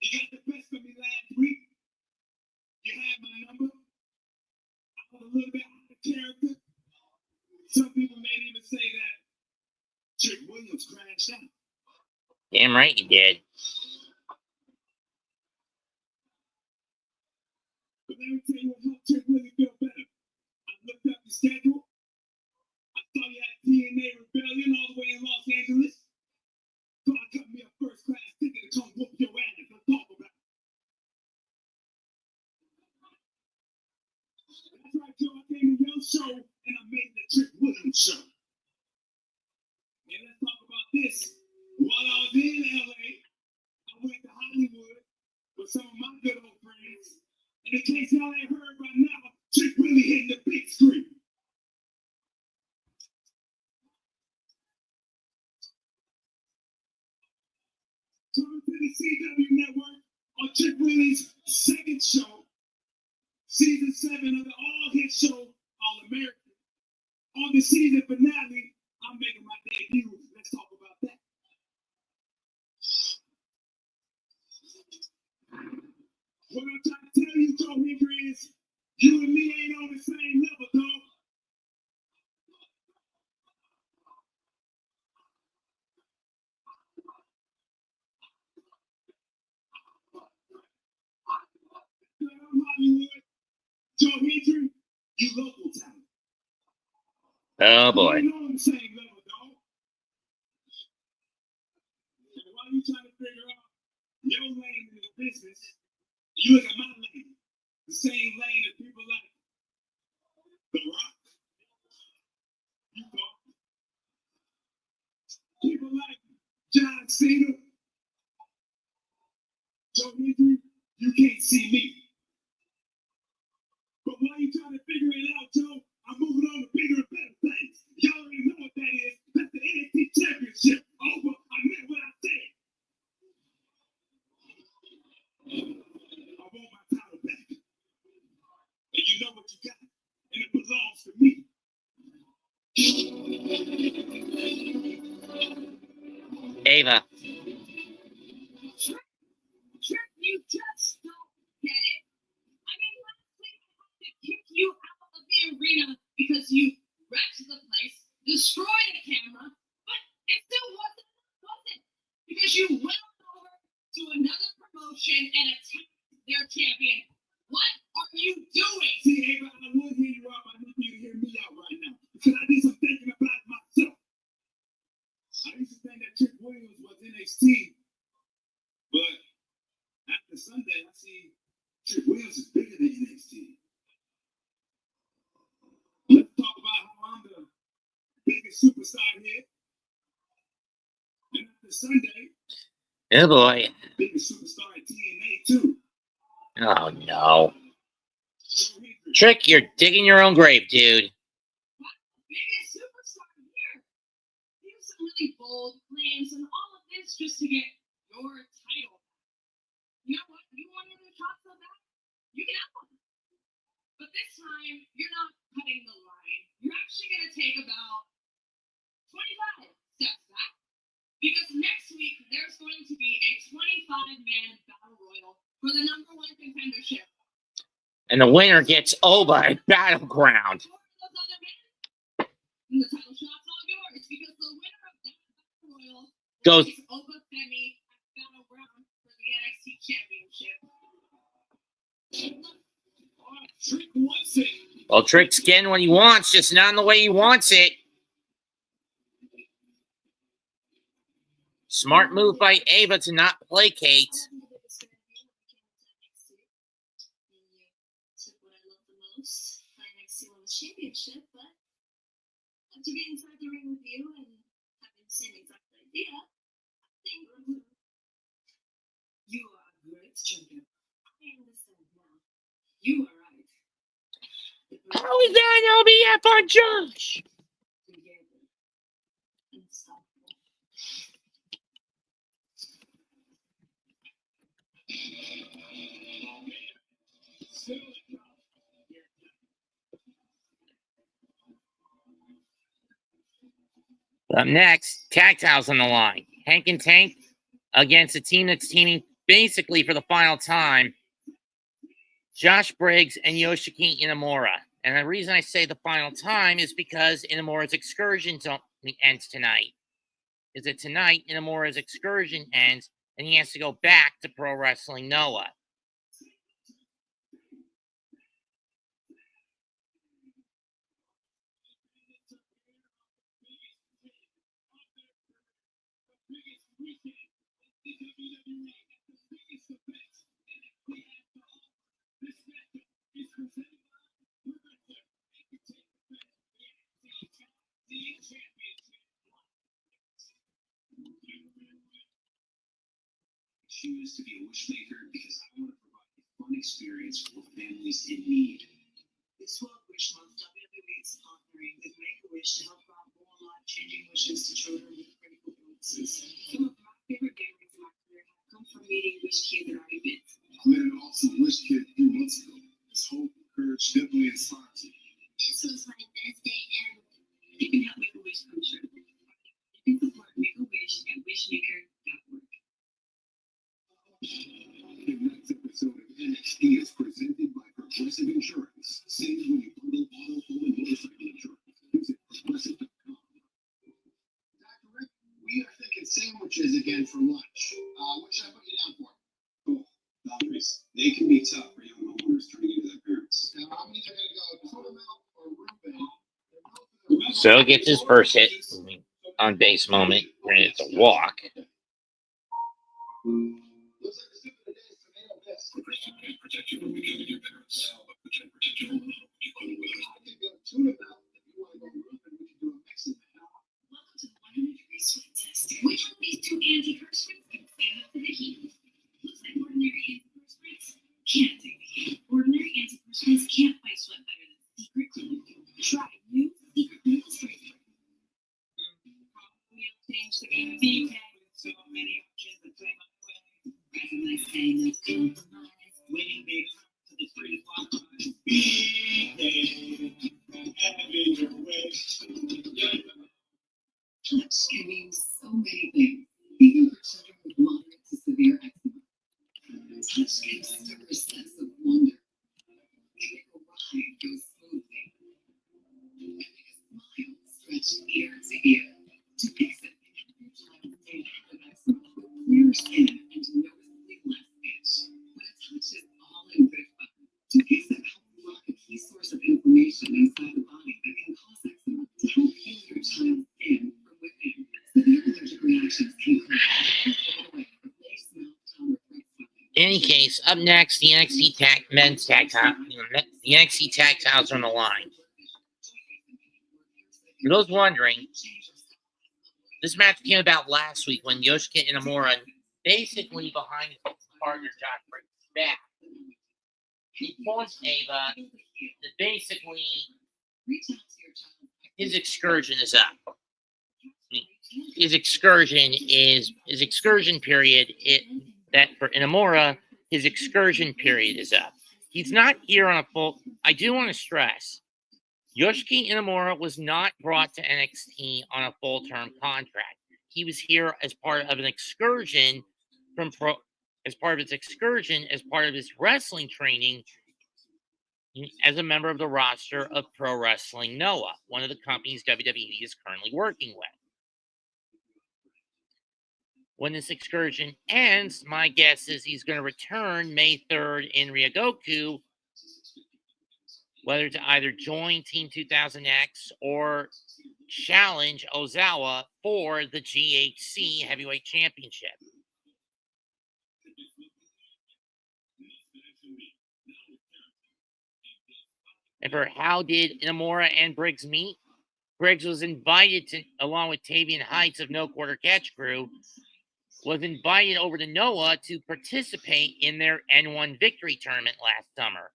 You got the best of me last week. You had my number. I was a little bit out of character. Some people may even say that Trick Williams crashed out. Damn right he did. But let me tell you what helped Trick Williams feel better. I looked up the schedule. I saw you had TNA Rebellion all the way in Los Angeles. So I cut me a first class ticket to come whoop your ass and talk about it. That's right, Joe. I came to your show and I made the Trick Williams show. And let's talk about this. While I was in LA, I went to Hollywood with some of my good old friends. And in case y'all ain't heard by now, Trick really hitting the big screen. Coming to the CW Network on Trick Willie's second show, season 7 of the all-hit show, All American. On the season finale, I'm making my debut. Let's talk about that. What I'm trying to tell you, Joe Hendry, is you and me ain't on the same level, dog. Hollywood. Joe Hendry, you local talent. Oh boy. You ain't on the same level, dog. business. You look at my lane, the same lane that people like The Rock. You know, people like John Cena, Joe Hendry. You can't see me. But why you trying to figure it out, Joe? I'm moving on to bigger and better things. Y'all already know what that is. That's the NXT Championship. Over. I meant what I said. I want my title back. And you know what you got. And it belongs to me. Ava. Trick, you just don't get it. I mean, last week I had to kick you out of the arena because you wrecked the place, destroyed the camera, but it still wasn't enough, was it? Because you went over to another promotion and attacked their champion. What are you doing? See, Ava, I would hear you out. I need you to hear me out right now. Because I did some thinking about it myself. I used to think that Trick Williams was NXT, but after Sunday, I see Trick Williams is bigger than NXT. Let's talk about how I'm the biggest superstar here. And after Sunday, Oh boy. biggest superstar at TNA too. Oh no. Joe Hendry. Trick, you're digging your own grave, dude. Biggest superstar here. You have some really bold claims and all of this just to get your title. You know what? You want your shot so bad? You can have one. But this time, you're not cutting the line. You're actually going to take about 25 steps back. Because next week, there's going to be a 25-man battle royal for the #1 contendership. And the winner gets Oba at Battleground. Four of those other men, and the title shot's all yours because the winner of that battle royal Goes. is Oba Femi at Battleground for the NXT Championship. Trick wants it. Well, Trick's getting what he wants, just not in the way he wants it. Smart move by Ava to not placate. Took what I love the most, my NXT Women's Championship, but after being inside the ring with you and having the same exact idea, I think you are a great champion. I understand now. You are right. How is that an LBF on Josh? Together. Unstoppable. Up next, tag titles on the line. Hank and Tank against a team that's teaming basically for the final time. Josh Briggs and Yoshiki Inamura. And the reason I say the final time is because Inamura's excursion ends tonight. Is that tonight Inamura's excursion ends and he has to go back to Pro Wrestling Noah. Choose to be a wish maker because I want to provide a fun experience for families in need. This World Wish Month, WWE is partnering with Make-A-Wish to help grant more life-changing wishes to children with critical illnesses. Some of my favorite memories of my career have come from meeting Wish kids at our events. I met an awesome Wish kid a few months ago. His hope, courage definitely inspires me. This was my best day ever. You can help Make-A-Wish come true. You can support Make-A-Wish at wishmaker.org. The next episode of NXT is presented by Progressive Insurance. Save when you bundle auto, home, and motorcycle insurance. Visit progressive.com. Dr. Rick, we are thinking sandwiches again for lunch. What should I put you down for? Cool. Boundaries. They can be tough for young homeowners turning into their parents. Now, I'm either going to go tuna milk or Reuben. So gets his first hit on base moment. Granted, it's a walk. Looks like the soup of the day is I say no compromise. Winning big to the greatest prize. Be there, having your way. Touch can mean so many things, even for children with moderate to severe eczema. Touch can stir a sense of wonder, can make a ride go smoothly, and make a smile stretch ear to ear. To fix it, your child may have eczema, clear skin, and noticeably less itch. When a touch is all in good fun, to fix it helps block a key source of inflammation inside the body that can cause eczema. To help heal your child's skin from within, severe allergic reactions can clear. In any case, up next, the NXT Men's Tag Title. The NXT Tag Titles are on the line. For those wondering, this match came about last week when Yoshiki Inamura, basically behind his partner Josh Briggs' back, he forced Ava that basically his excursion is up. His excursion period. That for Inamura, his excursion period is up. He's not here on a full. I do want to stress, Yoshiki Inamura was not brought to NXT on a full-term contract. He was here as part of an excursion as part of his wrestling training as a member of the roster of Pro Wrestling Noah, one of the companies WWE is currently working with. When this excursion ends, my guess is he's going to return May 3rd in Ryogoku, whether to either join Team 2000X or challenge Ozawa for the GHC Heavyweight Championship. And for how did Inamura and Briggs meet? Briggs was invited to, along with Tavian Heights of No Quarter Catch Crew, was invited over to Noah to participate in their N1 victory tournament last summer.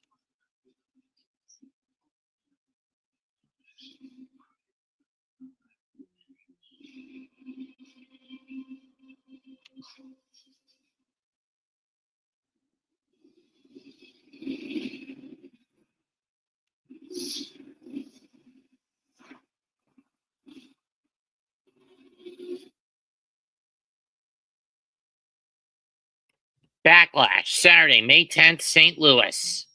Backlash, Saturday, May 10th, St. Louis.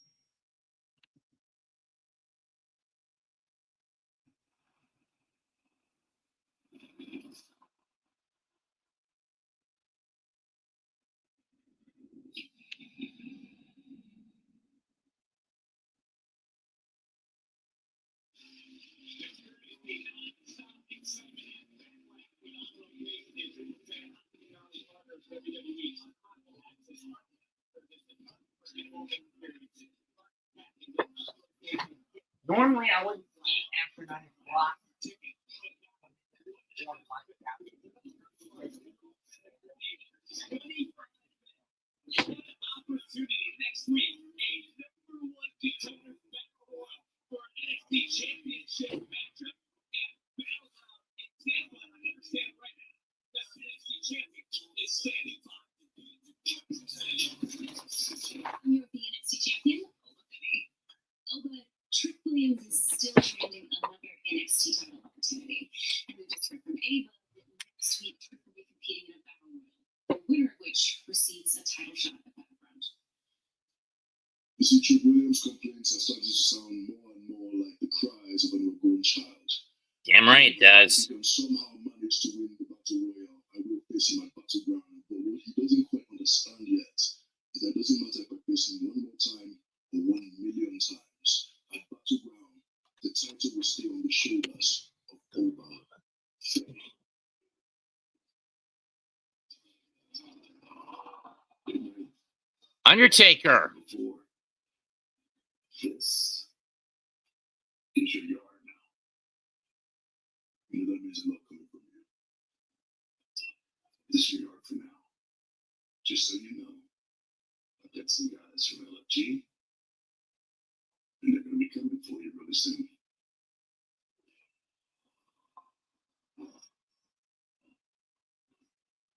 Normally, I wouldn't eat after 9 o'clock. Opportunity next week. A #1 contender battle for NXT Championship matchup at Battle in Tampa. I understand right now that the NXT Champion is standing by. I'm here with the NXT champion, Oba Trick Williams is still trending another NXT title opportunity. And we just heard from Ava that next week Trick will be competing in a battle royal, the winner of which receives a title shot at the background. You see, Trick Williams' complaints are starting to sound more and more like the cries of an unborn child. Damn right it does. If he can somehow manage to win the battle royal, I will face him at Battleground. But what he doesn't quite understand yet is that it doesn't matter if I face him one more time or 1,000,000 times. At Battleground, the title will stay on the shoulders of Oba. Undertaker. This is your yard now. You know that means a lot coming from you. This is your yard for now. Just so you know, I've got some guys from LFG, and they're going to be coming for you really soon.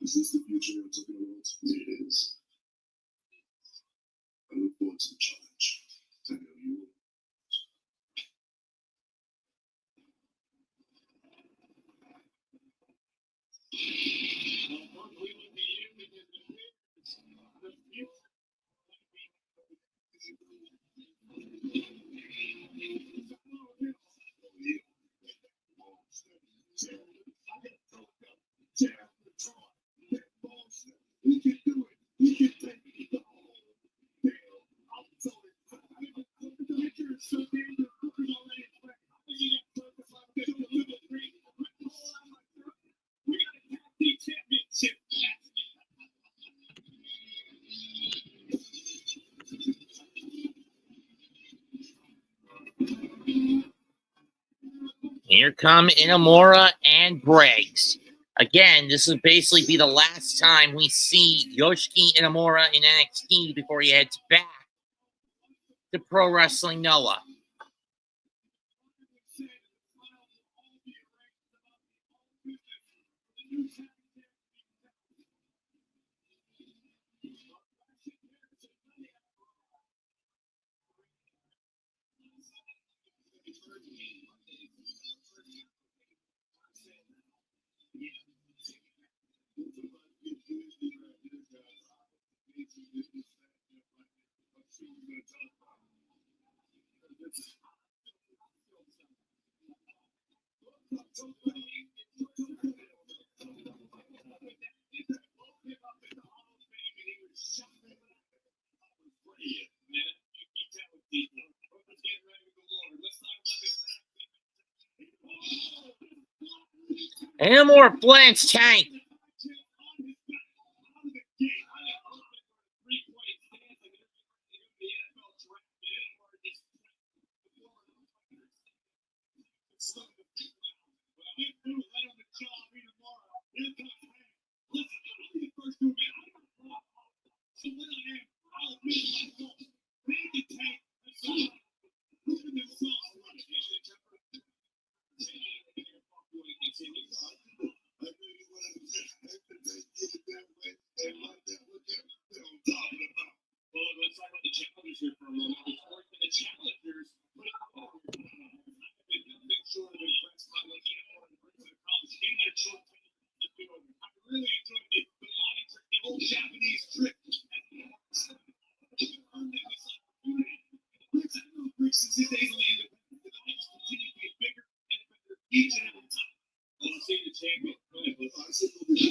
Is this the future you're talking about? It is. forward to the challenge. I know you will. We can do it. We can take it all. Here come Inamura and Briggs. Again, this will basically be the last time we see Yoshiki Inamura in NXT before he heads back to Pro Wrestling Noah. Inamura Blance tank.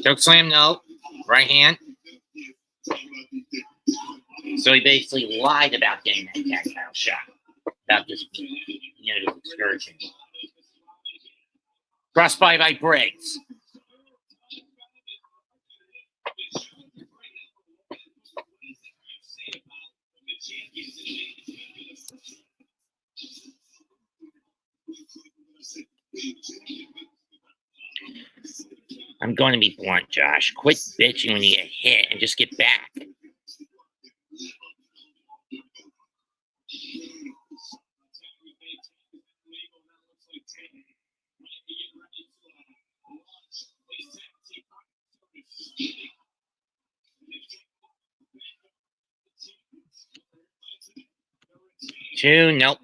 Choke slam, no. Right hand. So he basically lied about getting that tactile shot. About just being, this excursion. Crossbody by Briggs. I'm going to be blunt, Josh. Quit bitching when you get hit and just get back. Two, nope.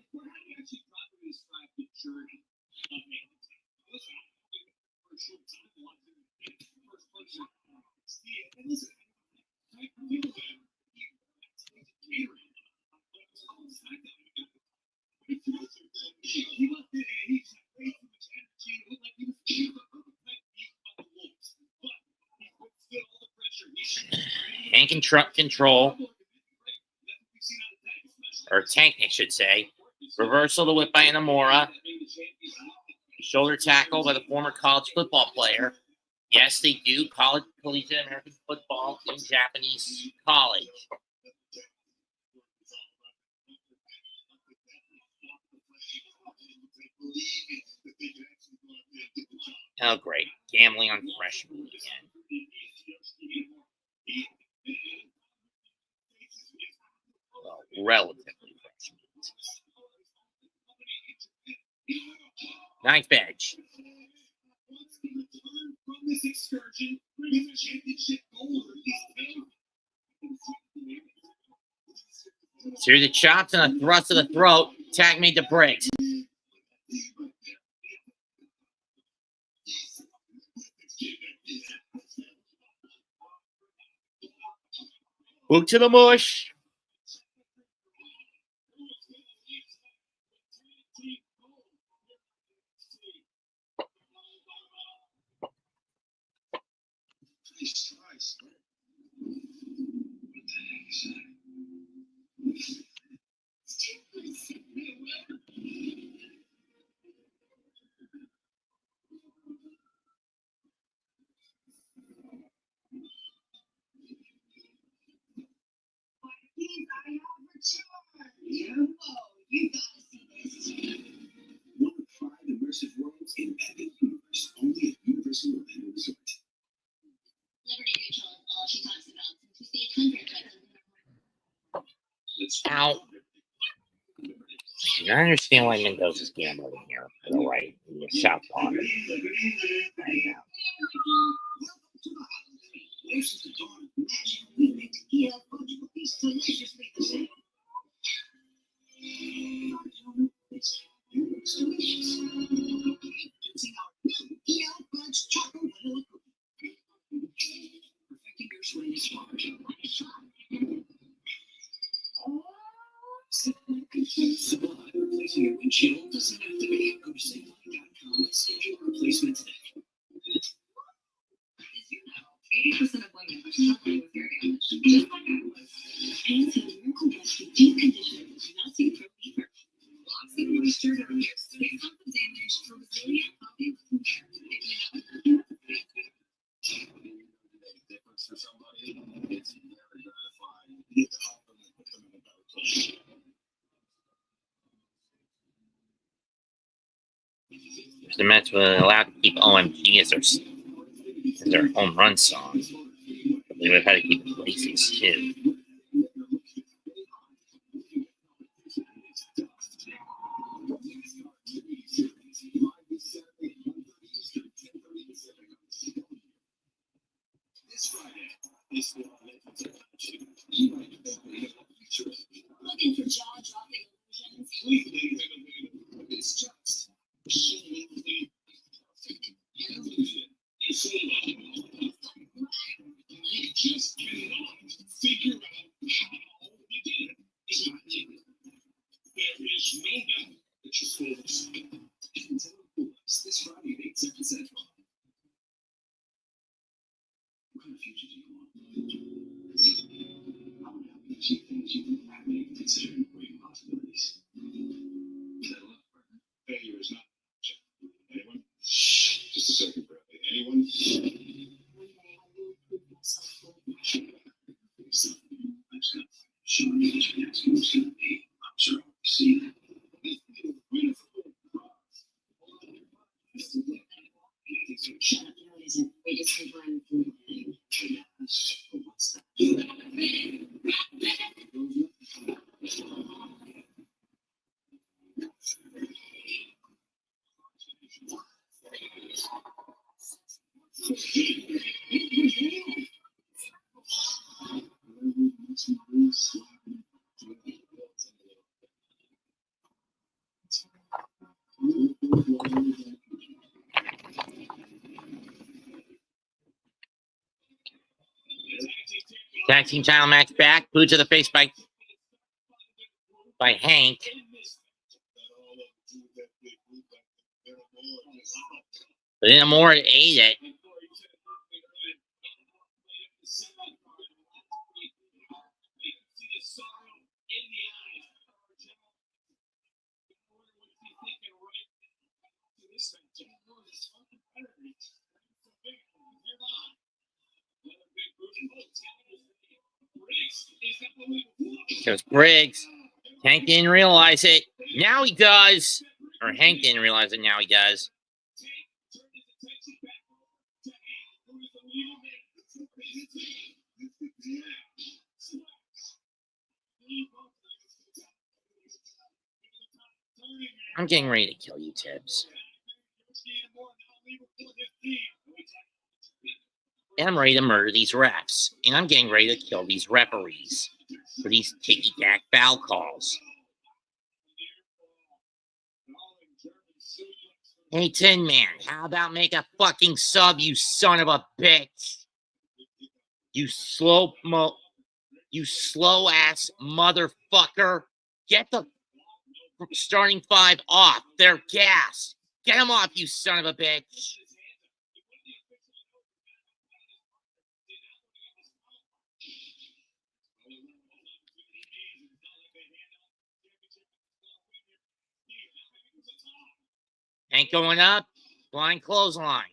Tank and truck control. Or tank, I should say. Reversal to whip by Inamura. Shoulder tackle by the former college football player. Yes, they do collegiate American football in Japanese college. Oh, great. Gambling on freshman again. Well, relatively freshman. Ninth edge. Through the chops and a thrust to the throat. Tag made to Briggs. Boot to the mush. Nice try, son. What the heck is that? You gotta see this. One of 5 immersive worlds in Epic Universe, only at Universal Orlando Resort. Liberty Mutual is all she talks about since we stayed 100 Ow. I understand why Mendoza's gambling here. For the right. The South Pond. Welcome to the holiday. This is the dawn of magic. We make tequila fungible these deliciously the same. It's delicious. Introducing our new EL Buds Chocolate Vanilla Cookie. Perfecting your sweetest bars. Replacing your windshield doesn't have to be. Go to SafeLine.com and schedule a replacement today. Did you know 80% of women are struggling with hair damage, just like I was? Hands have miracle brush with deep conditioner with nothing for fever. Lots of moisture to reduce face off the damage for resilient, healthy looking hair. If you know, Difference for somebody, it's very gratifying. You get to help them and put them in a better place. The Mets were allowed to keep OMG as their home run song. They would have had to keep Lacey's too. Looking for jaw-dropping illusions? It's just you just cannot figure out how you did it. It's not you. There is no doubt that you're full of yourself. This Friday at 8 Central. What kind of future do you want? I want to help you achieve things you haven't even considered great possibilities. Settle up, partner. Failure is not anyone. Just a second, Bradley. Anyone? One day I will prove myself worthy. Sure, you just ask who it's going to be. I'm sure I'll see that. Shut up, no, it isn't. They just think we're in the thing. What's that? Tag team title match back. Boot to the face by Hank. But Inamura ate it. Because Briggs. Hank didn't realize it. Now he does. Or Hank didn't realize it. Now he does. I'm getting ready to kill you, Tibbs. And I'm ready to murder these refs. And I'm getting ready to kill these referees. for these ticky-tack foul calls. Hey, Tin Man, how about make a fucking sub, you son of a bitch? You slow-ass motherfucker. Get the starting five off. They're gassed. Get them off, you son of a bitch. Ain't going up. Blind clothesline.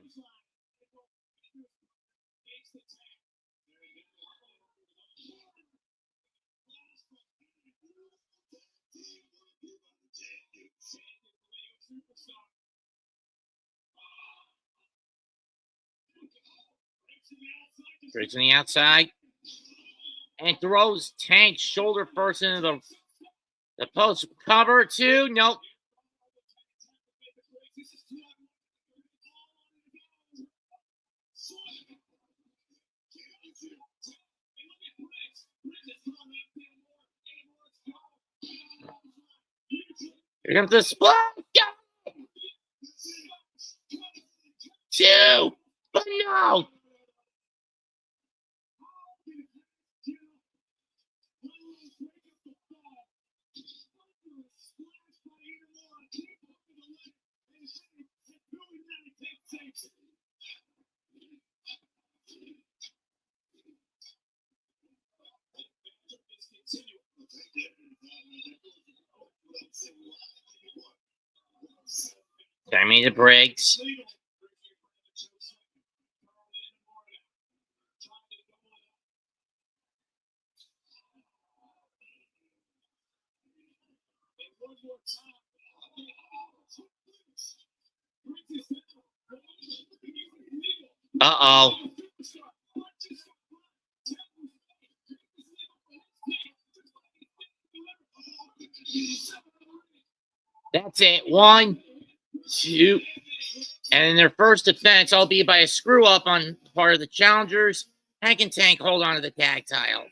Briggs on the outside. And throws Tank shoulder first into the post. Cover two. Nope. Here comes the split. Two. But no. Sammy to Briggs. Uh-oh. That's it. 1, 2. And in their first defense, albeit by a screw-up on part of the challengers, Hank and Tank hold on to the tag title.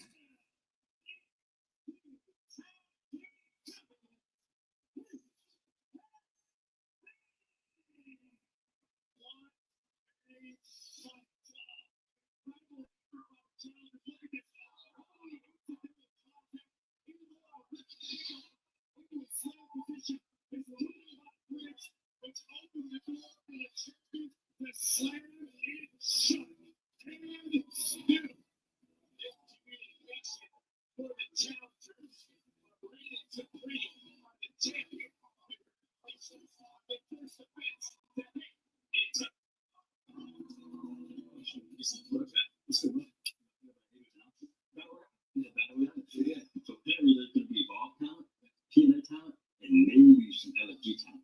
So apparently there's going to be Evolve talent, TNA talent, and maybe some LFG talent.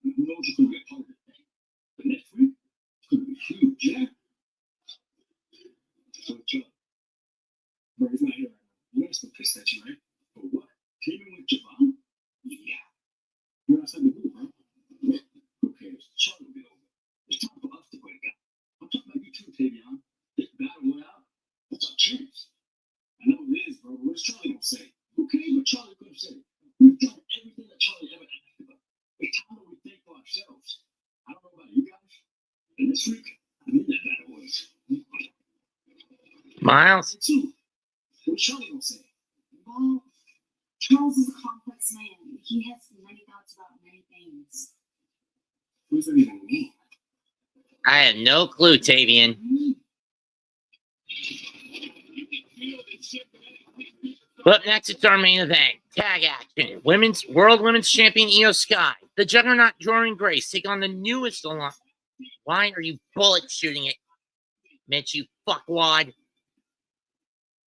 And who knows who's going to be a part of this thing? But next week, it's going to be huge, yeah? So, Chuck, Murray's not here right now. You guys can piss at you, right? For what? Teaming with Javon? Yeah. You're outside the booth, bro. Who cares? Charlie will be over. It's time for us to break out. I'm talking about you too, Tavion. This battle royale, that's our chance. I know it is, bro. What's Charlie gonna say? Who cares what Charlie gonna say? We've done everything that Charlie ever asked about. It's time that we think for ourselves. I don't know about you guys, and this week, I mean that battle was. Miles. Too. What's Charlie gonna say? Well, Charles is a complex man. He has many thoughts about many things. What does that even mean? I have no clue, Tavian. But next, it's our main event. Tag action. World Women's Champion Io Sky. The Juggernaut Jordan Grace take on the newest alliance. Why are you bullet shooting it? Mitch, you fuckwad.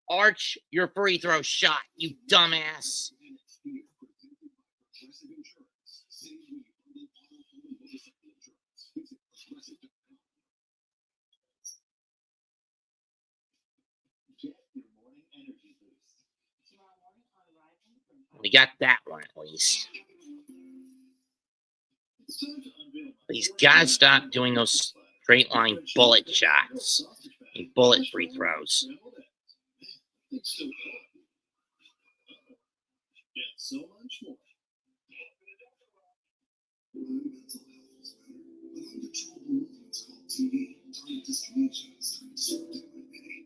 Arch your free throw shot, you dumbass. We got that one at least. But he's got to stop doing those straight line bullet shots and bullet free throws. so much more. Mental health is better. With uncontrollable movements called TV, target dyskinesia is starting to slip into my day.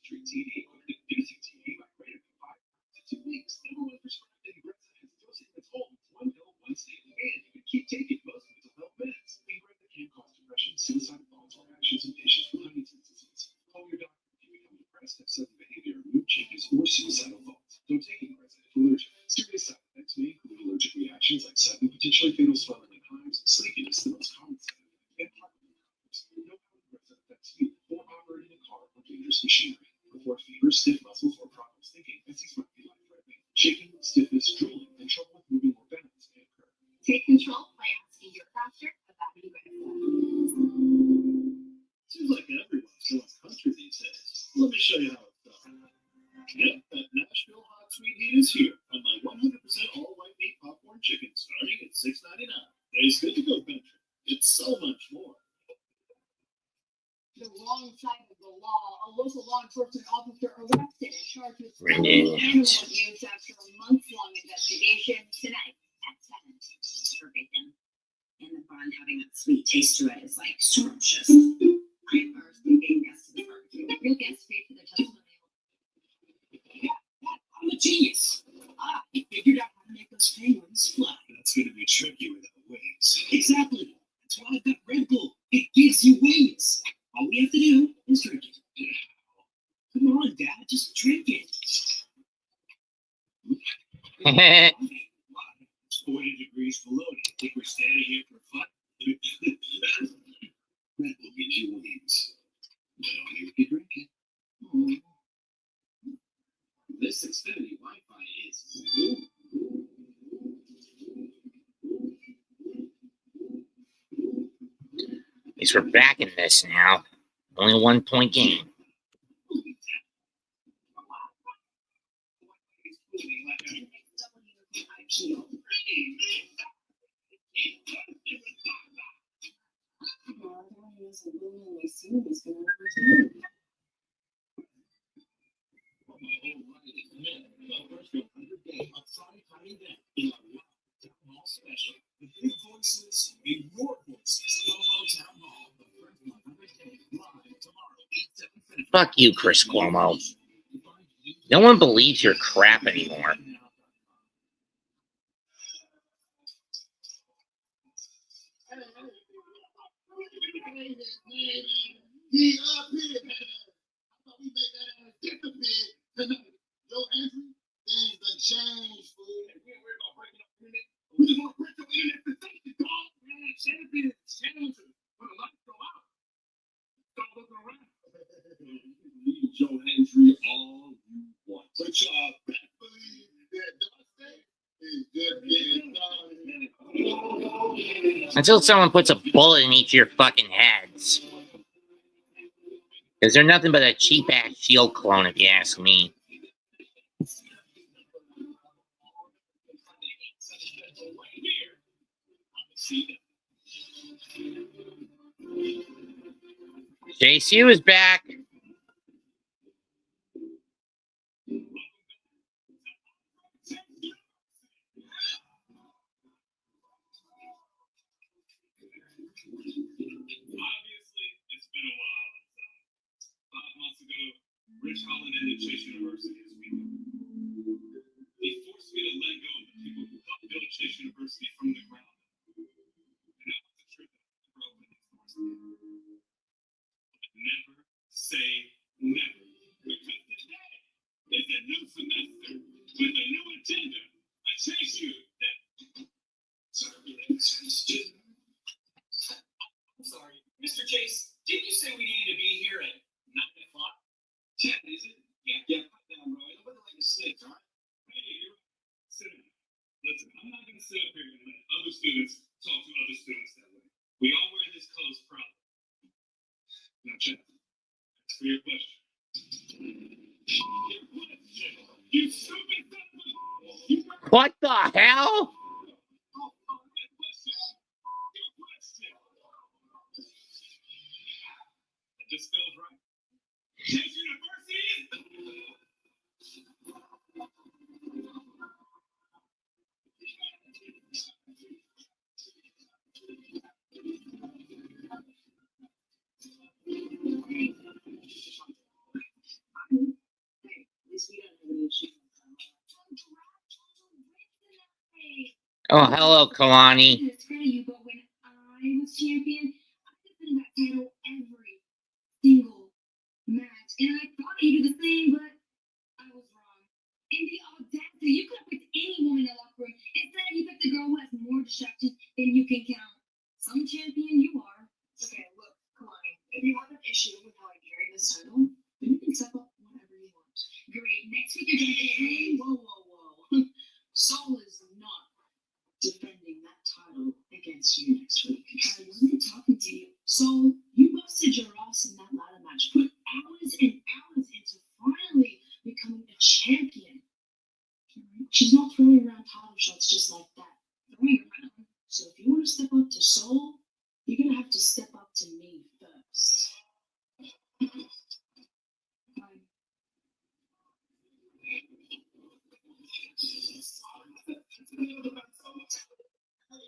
Treat TD with basic TD by rated for 5 to 2 weeks. Everyone prescribed Ingrezza has dosing that's old. One pill, once daily, and you can keep taking most mental health meds. Ingrezza can cause depression, suicidal thoughts, or actions in patients with Huntington's disease. Call your doctor if you become depressed, have sudden behavior, mood changes, or suicidal thoughts. Don't take Ingrezza if allergic. Serious side effects may include allergic reactions like sudden, potentially fatal swelling in hives, sleepiness, the most common side effect, and heart problems. Know how Ingrezza affects you or operating a car or dangerous machinery. Report fever, stiff muscles, or problems thinking, as these might be life-threatening. Shaking, stiffness, drooling, and trouble with moving or balance may occur. Take control by asking your doctor about Ingrezza. Seems like everyone's going country these days. Let me show you how it's done. Yep, that Nashville hot sweet heat is here on my 100% all-white meat popcorn chicken starting at $6.99. Tastes good to go country. It's so much more. The wrong side of the law. A local law enforcement officer arrested and charged with Renee. animal abuse after a month-long investigation. Tonight at 7 for bacon. And the bun having that sweet taste to it is like scrumptious. I am RSVPing guests to the barbecue. Real guests paid for their testimonial. I'm a genius. I figured out how to make those penguins fly. That's going to be tricky without wings. Exactly. That's why I've got Red Bull. It gives you wings. All we have to do is drink it. Come on, Dad, just drink it. It's 40 degrees below. Do you think we're standing here for fun? Red Bull gives you wings. But only if you drink it. This Xfinity Wi-Fi is... At least we're back in this now. Only a 1-point game. Special. The big voices and your voices. Town Hall. The first 100 day live tomorrow, 8/7. Fuck you, Chris Cuomo. No one believes your crap anymore. He up here. I thought we made that ass disappear tonight. Joe Hendry, things done changed, fool. And we're gonna break it up in a minute. We just want to break your internet to take the call. Man, champion is changing. When the lights go out, start looking around. Leave Joe Hendry all you want. But y'all better believe that Dusty is just getting started. Until someone puts a bullet in each of your fucking heads. Because they're nothing but a cheap-ass Shield clone, if you ask me. JCU is back. Obviously, it's been a while. 5 months ago, Rich Holland ended Chase University this weekend. They forced me to let go of the people who helped build Chase University from the ground up. And that was the truth that broke in these doors again. But never say never. Because today is a new semester with a new agenda. I chase you that. Sorry, that makes sense. I'm sorry. Mr. Chase, didn't you say we needed to be here at 9 o'clock? 10, is it? Yeah, put down, bro. I wasn't like a snake, all right? Hey, you're sit down. Listen, I'm not going to sit up here and let other students talk to other students that way. We all wear this color's proudly. Now, Chad, that's for your question. You stupid son of a... What the hell? Just feels right. Chase University. Oh, hello, Kalani. It's for you, but when I was champion, I defended that title every single match, and I thought he'd do the same, but I was wrong. And the audacity, you could have picked any woman in the locker room. Instead, you picked the girl who has more distractions than you can count. Some champion you are. Okay, look, Kalani, if you have an issue with how I carry this title, then you can step up whenever you want. Great. Next week you're gonna say, whoa. Soul is not defending that title against you next week. I wasn't talking to you. So you busted your ass in that ladder match. Put hours and hours into finally becoming a champion. She's not throwing around title shots just like that. Throwing around. So if you want to step up to Soul, you're gonna have to step up to me first.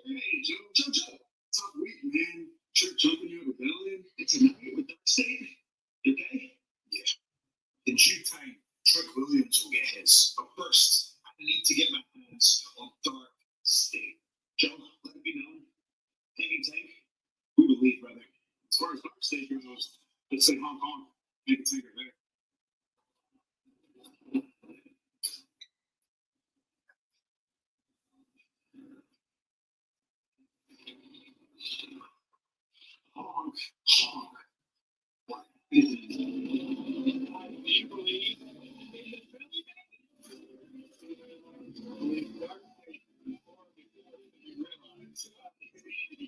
Hey, Joe. Tough week, man. Trip jumping your rebellion. And tonight with Dark State. Okay? Yeah. In due time, Trick Williams will get his. But first, I need to get my hands on Dark State. Joe, let it be known. Hanging Tank, we believe, brother. As far as Dark State goes, let's say Hong Kong. Hanging Tank are there. Honk. What is it? Do you believe in the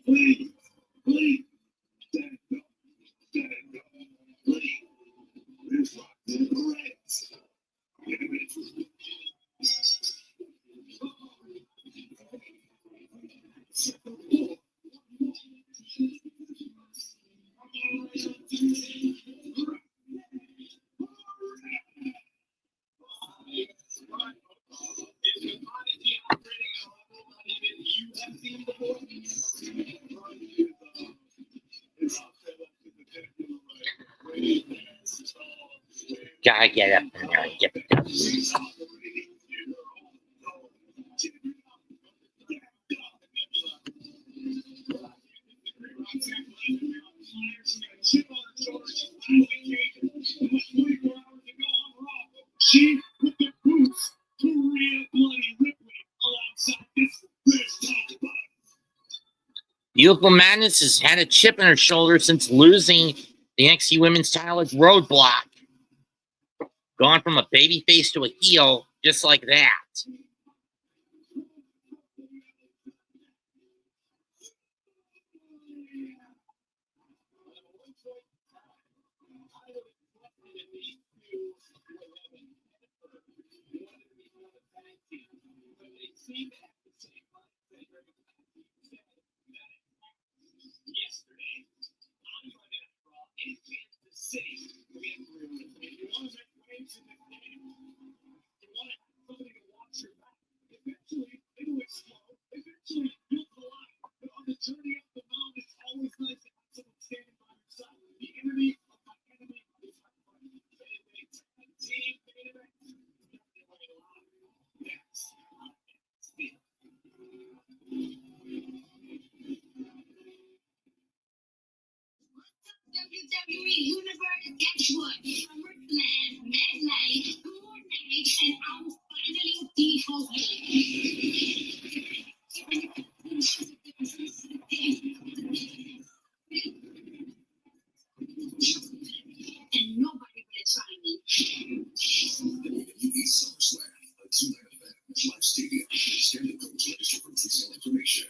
Please. Stand up. Please. This rock is correct. Damn it. Gotta get up in there and get the W. She put the boots to Rhea Bloody Ripley alongside this best talk about. Beautiful Madness has had a chip in her shoulder since losing the NXT Women's title at Roadblock. Gone from a babyface to a heel just like that. WWE Universe, guess what? SummerSlam, Midnight, Fortnite, and I'm finally and nobody will try me. SummerSlam, a two-night event at Live Stadium. Standard codes registered for presale information.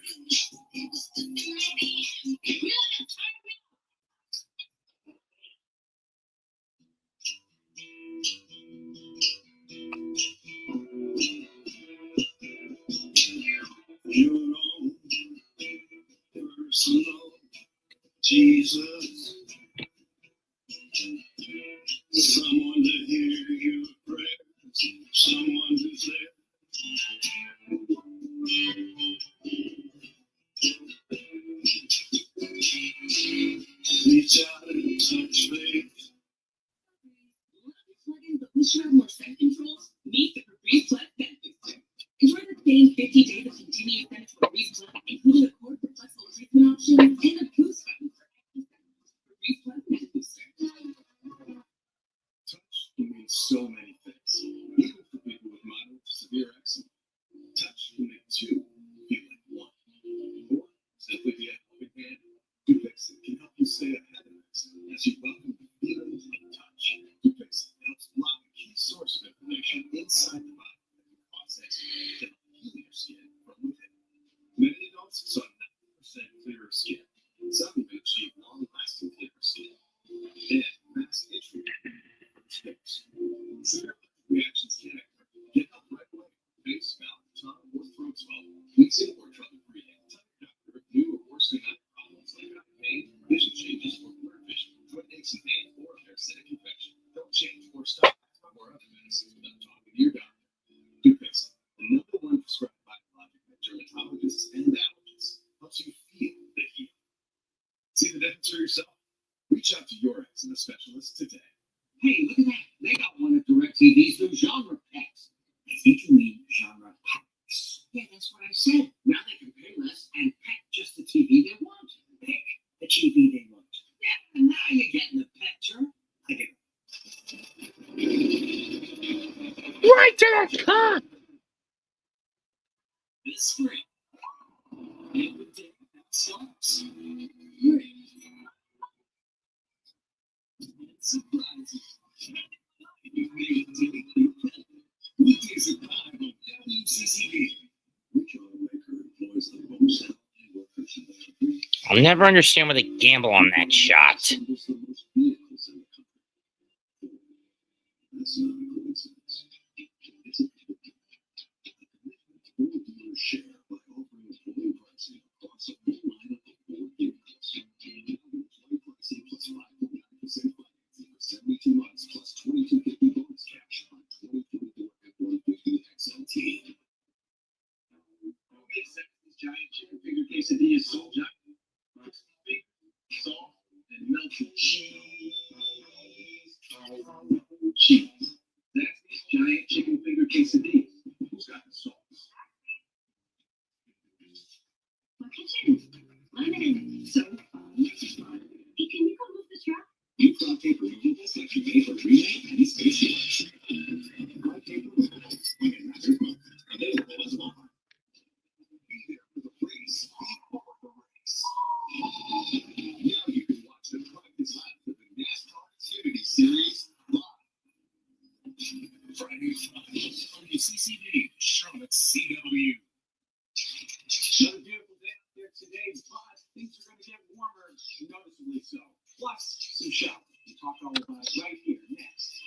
You know, personal Jesus. Plugins that push you have more scent controls. Meet the Febreze Plus benefit stick. Enjoy the same 50 days of continuous scent Febreze Plus, including a cord for flexible treatment options and a boost button for extra scent. Febreze Plus benefit stick. Touch can mean so many things, even for people with moderate to severe eczema. Touch can make two feel like one. Or simply be a helping hand. Dupixent can help you stay ahead of eczema as you welcome the feelings of touch. Dupixent helps block the key source of inflammation inside the body that can cause eczema to help heal your skin from within. Many adults saw 90% clearer skin. Some even achieve long-lasting clearer skin. And fast itch relief from tics. Severe reactions can occur. Get help right away. Face, mouth, tongue, or throat swelling, wheezing, or trouble breathing. Tell your doctor if new or worsening eye problems like eye pain, vision changes, or blurred vision, joint aches and pain, or a parasitic infection. Don't change or stop or other medicines without talking to your doctor. Dupixent, the #1 prescribed biologic by dermatologists and allergists, helps you feel the heat. See the difference for yourself? Reach out to your eczema specialist today. Hey, look at that. They got one of DirecTV's new genre packs. I think you mean genre packs. Yeah, that's what I said. Now they can pay less and pack just the TV they want. Pick the TV they want. Yeah, and now you're getting the picture. I get it. Right to the cup. This spring, it would take songs. Great. It's surprising. You made it to the new plan. Weekdays at 5 on WCCB. Which automaker employs the most talented workers in the country? I'll never understand why they gamble on that shot. Assembles the most vehicles in the country. That's not a coincidence. It's a commitment. We'll do your share by offering employee pricing across a full lineup of Ford vehicles. Employee pricing plus 5.9% financing for 72 months plus $2,250 bonus cash on 2024 F-150 XLT. What makes sense? This giant chicken finger quesadilla is so giant. It's big, soft, and melted cheese. Cheese. That's this giant chicken finger quesadilla. Who's got the sauce? My kitchen. Lemon. So fun. Hey, can you come move the truck? You thought paper removals like you made for remake and space yours. Grab paper removals when it matters most. Available as well. Be there for the race. Be part of the race. Now you can watch the practice lap of the NASCAR Xfinity Series live. Friday finals on CCD, Charlotte CW. Another beautiful day out there today, but things are going to get warmer, noticeably so. Plus, some shopping. We'll talk all about it right here next.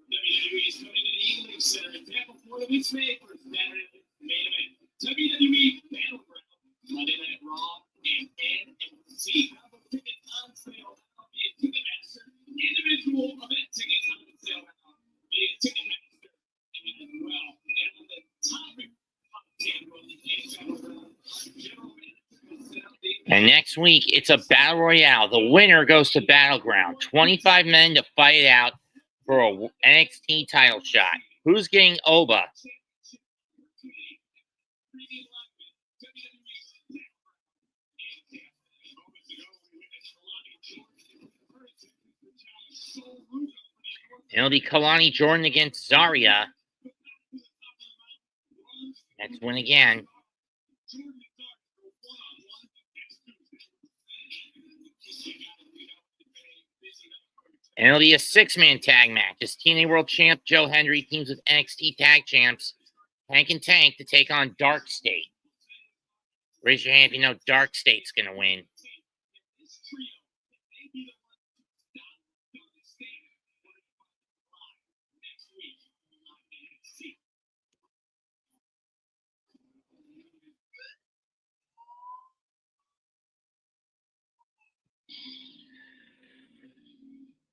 WWE is coming to the Evening Center in Tampa, Florida this May for Saturday main event. WWE Battleground, Monday Night Raw, and NXT. Combo tickets on sale now via Ticketmaster. Individual event tickets on sale now via Ticketmaster as well. And on the topic of Tampa and Battleground, General Manager And next week, it's a battle royale. The winner goes to Battleground. 25 men to fight it out for a NXT title shot. Who's getting Oba? It'll be Kalani Jordan against Zarya. Let's win again. And it'll be a 6-man tag match as TNA World Champ Joe Hendry teams with NXT Tag Champs Hank and Tank to take on Dark State. Raise your hand if you know Dark State's going to win.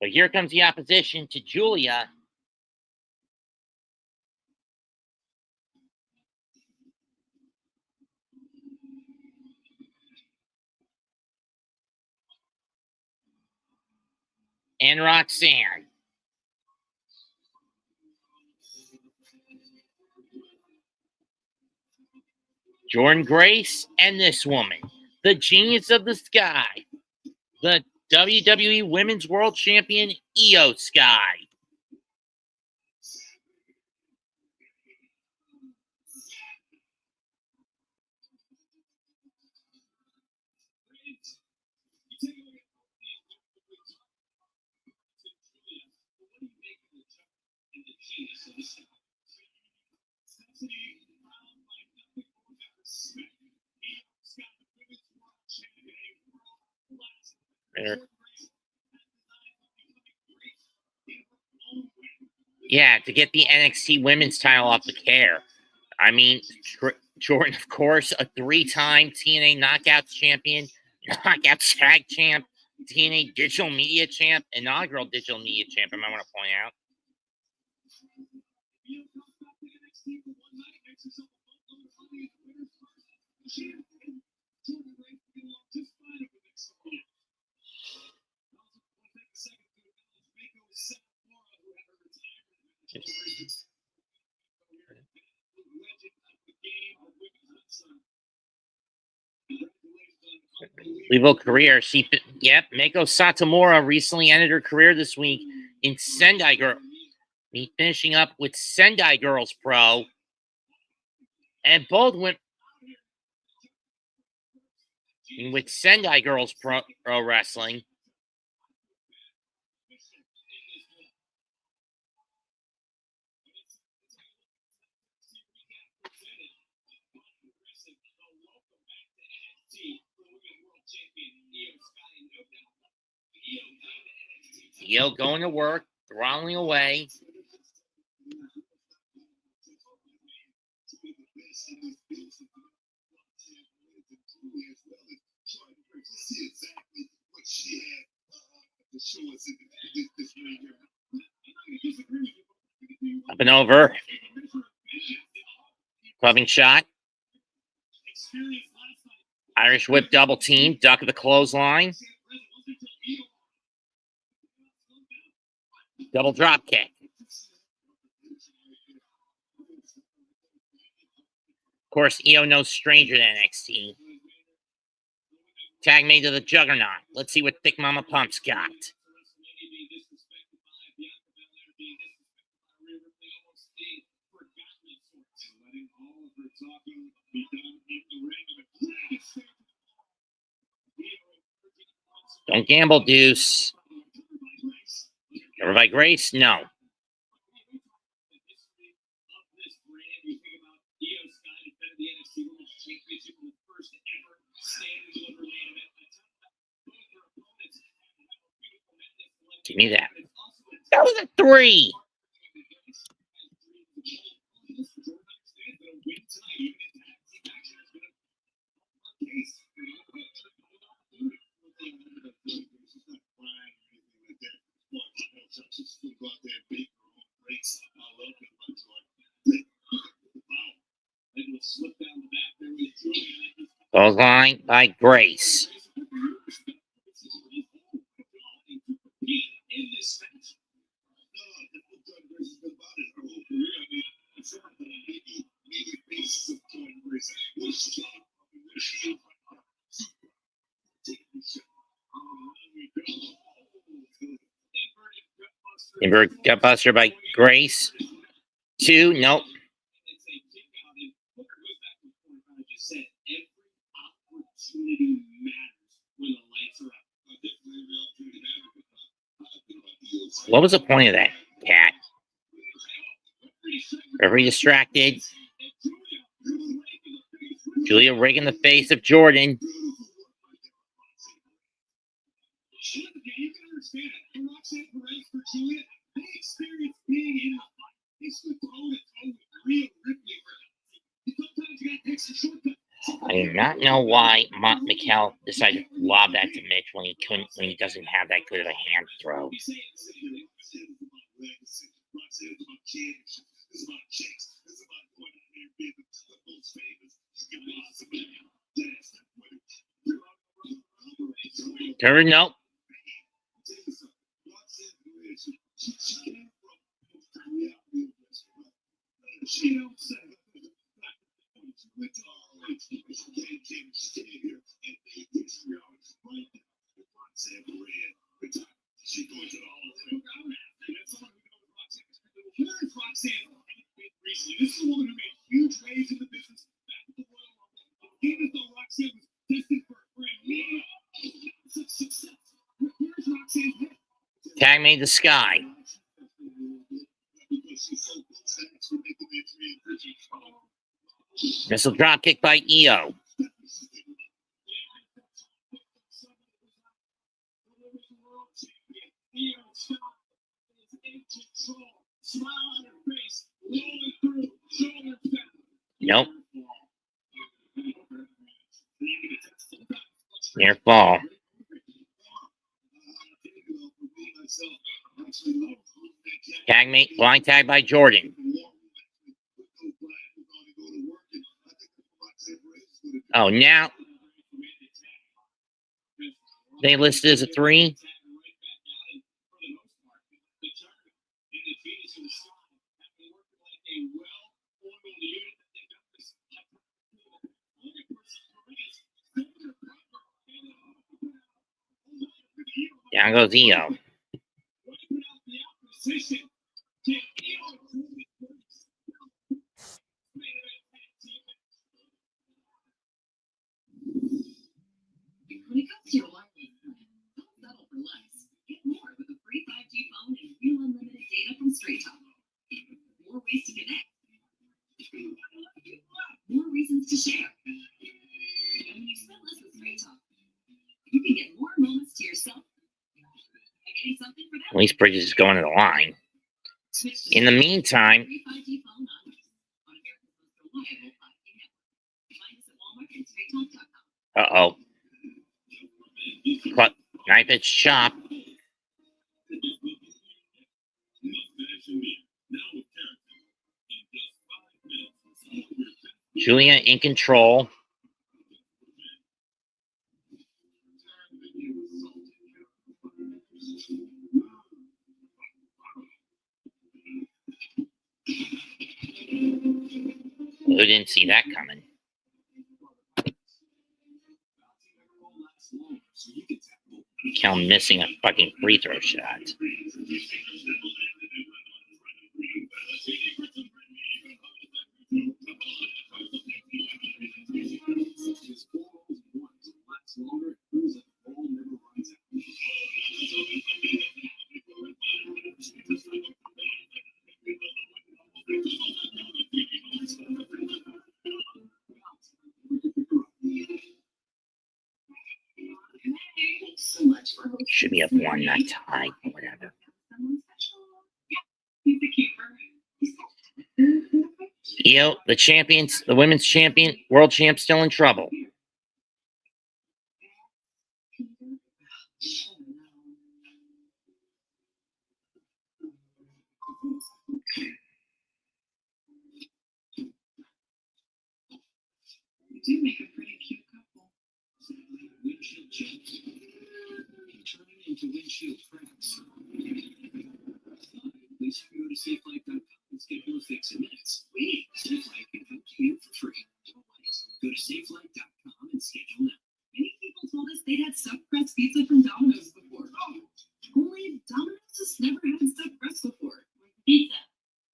But here comes the opposition to Julia. and Roxanne. Jordan Grace and this woman, the genius of the sky, the WWE Women's World Champion, Io Sky. Yeah, to get the NXT Women's title off the care. I mean, Jordan, of course, a 3-time TNA Knockouts champion, Knockouts Tag champ, TNA Digital Media champ, inaugural Digital Media champ, I want to point out. Legal career. Mako Satomura recently ended her career this week in Sendai Girl. Finishing up with Sendai Girls Pro. And both went with Sendai Girls Pro Wrestling. Io going to work, throttling away. Up and over. Clubbing shot. Irish whip double team. Duck of the clothesline. Double drop kick. Of course, Io no stranger to NXT. Tag made to the Juggernaut. Let's see what Thick Mama Pump's got. Don't gamble, Deuce. Covered by Grace? No. Give me that. That was a 3. Clothesline by Grace. Inverted Gutbuster by Grace. 2, nope. What was the point of that, Cat? Referee distracted. Julia rigging the face of Jordan. I do not know why Mikkel decided to lob that to Mitch when he doesn't have that good of a hand throw. Cover, nope. This is a woman who made huge waves in the business back at the Royal Rumble. Even though Roxanne was destined for immediate success. Where's Roxanne's head? Tag made the sky. Missile drop kick by Io. Nope. Near fall. Tag mate, blind tag by Jordan. Oh, now they listed as a 3. Down goes Io. When it comes to your wireless plan, don't settle for less. Get more with a free 5G phone and real unlimited data from Straight Talk. More ways to connect. More reasons to share. And when you spend less with Straight Talk, you can get more moments to yourself by getting something for them. At least Bridges is going to the line. In the meantime, Free 5G phone on America's most reliable 5G network. Find us at Walmart and StraightTalk.com. cut, knife edge chop. Julia in control. Who didn't see that coming? Kel missing a fucking free throw shot. So much for Should be up 1, not tied, or whatever. Io, the champions, the women's champion, world champ, still in trouble. You do make a pretty cute couple. Windshield jumps turn into windshield cracks. Please go to SafeLife.com and schedule a fix in minutes. Wait, SafeLife can come to you for free. Go to SafeLife.com and schedule now. Many people told us they'd had stuffed crust pizza from Domino's before. Only Domino's has never had stuffed crust before. Pizza.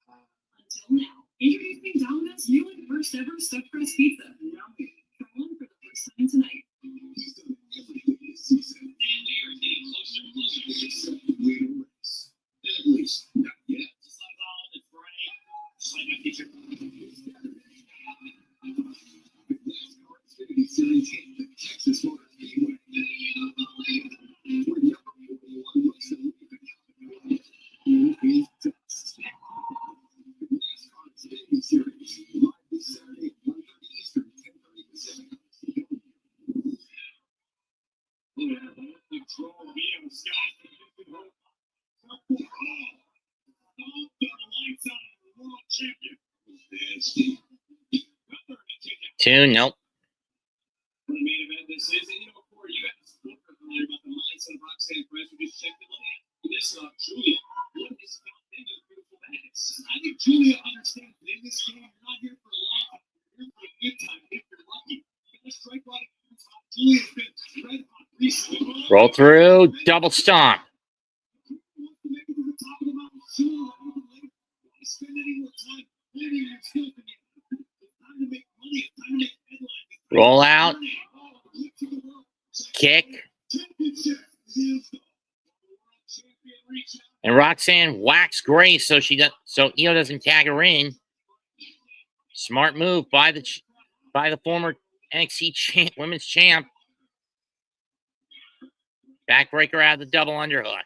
Until now. Introducing Domino's new and first ever stuffed crust pizza. Now, try one for the first time tonight. And they are getting closer and closer. Except the way to race. At least, not yet. Just like all the brain, just like my teacher. NASCAR Xfinity Series hit the Texas Motor Speedway. Where number 41 looks to lead the company. Who is dust? The NASCAR Xfinity Series, live this Saturday at 1:30 Eastern, 10:30 Pacific. The draw being Scott. The lights on the world champion. Nasty. 2, nope. For the main event, this is, and Corey, you guys spoke earlier about the mindset of Roxanne Perez. We just checked it out. This Julia, what is found into the beautiful madness? I think Julia understands that in this game, you're not here for a long time. You're here for a good time. If you're lucky, Julia's been red hot recently. Roll through. Double stomp. Roll out. Kick. And Roxanne whacks Grace so Io doesn't tag her in. Smart move by the former NXT women's champ. Backbreaker out of the double underhook.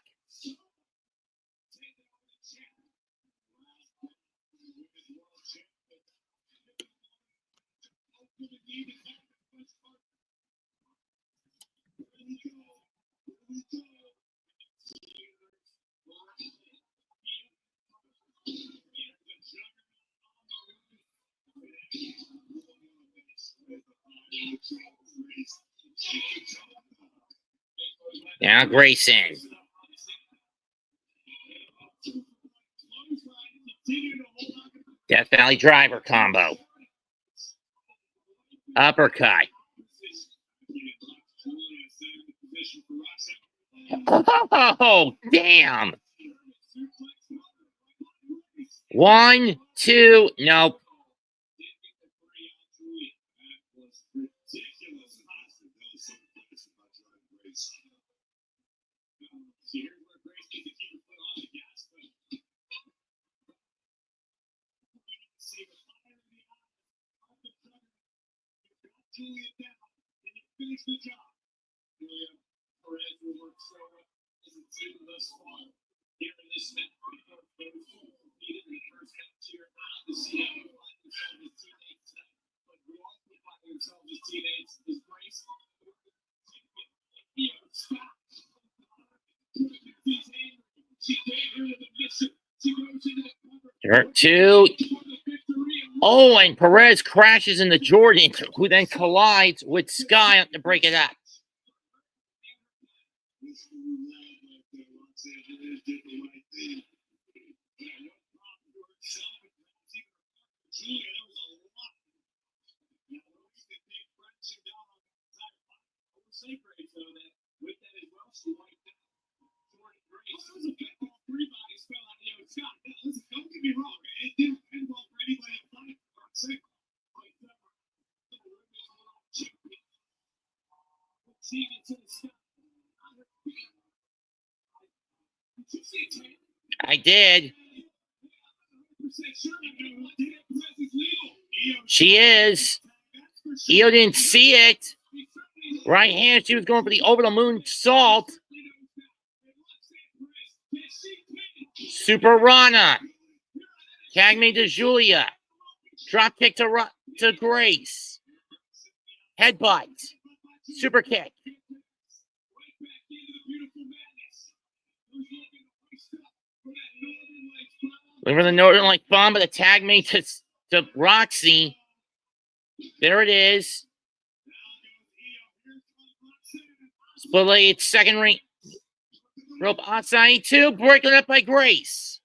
Now Grayson. Death Valley Driver combo. Uppercut. Oh, damn. 1, 2, nope. Julia down, and you finish the job. Julia Perez will work so well as a team thus far. Here in this match, needed in the first half tier now to see how they find themselves as teammates tonight. But we also find themselves as teammates as Grace. Stop. She gave her the mission. She goes into the cover. 2. Oh, and Perez crashes into Jordan, who then collides with Sky to break it up. Don't get me wrong, it didn't end well for anybody applying for a sick. I did. She is. Io didn't see it. Right hand, she was going for the over the moon salt. Super Rana. Tag me to Julia. Drop kick to Grace. Headbutt. Super kick. Looking for the Northern Light bomb, but the tag me to Roxy. There it is. Split leg, second ring. Rope outside 2, breaking up by Grace.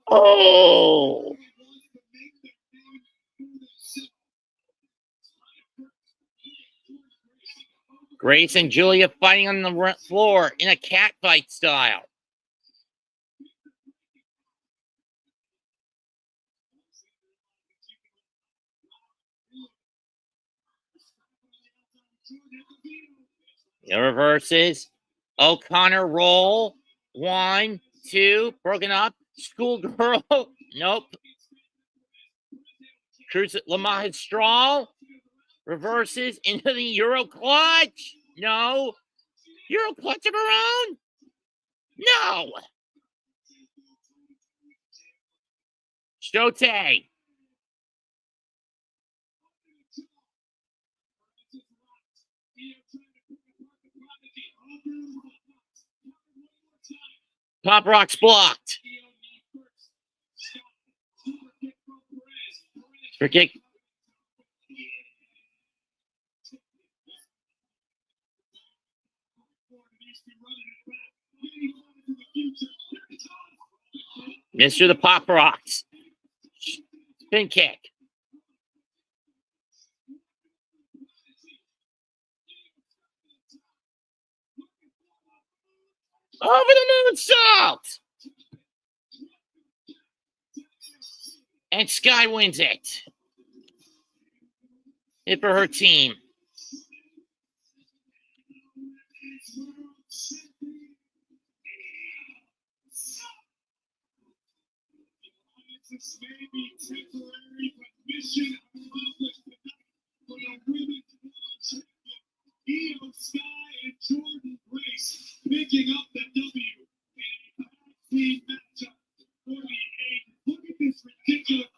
Oh! Grace and Julia fighting on the floor in a cat fight style. The reverses. O'Connor roll. 1, 2, broken up. Schoolgirl. Nope. Cruz Lamar Straw. Reverses into the Euro clutch. No. Euro clutch of her own? No. Shote. Pop Rock's blocked. Super kick. Mr. the Pop Rocks. Spin kick. Over the moonsault. And Sky wins it. Hit for her team. This may be temporary, but mission accomplished tonight for the women's world champion, Io Sky and Jordan Grace picking up the W in a tag team matchup for the 8th. Look at this ridiculous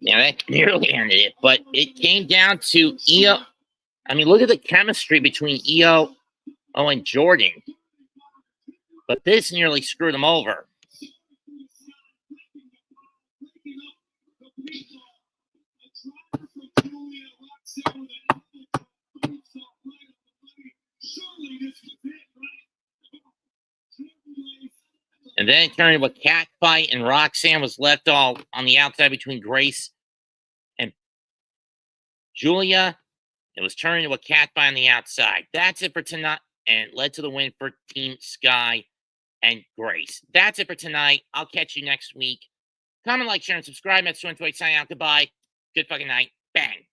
Yeah, that nearly ended it, but it came down to Io. I mean, look at the chemistry between Io and Jordan. But this nearly screwed him over. And then it turned into a cat fight, and Roxanne was left all on the outside between Grace and Julia. It was turned into a cat fight on the outside. That's it for tonight, and it led to the win for Team Sky and Grace. That's it for tonight. I'll catch you next week. Comment, like, share, and subscribe. That's 2 sign out. Goodbye. Good fucking night. Bang.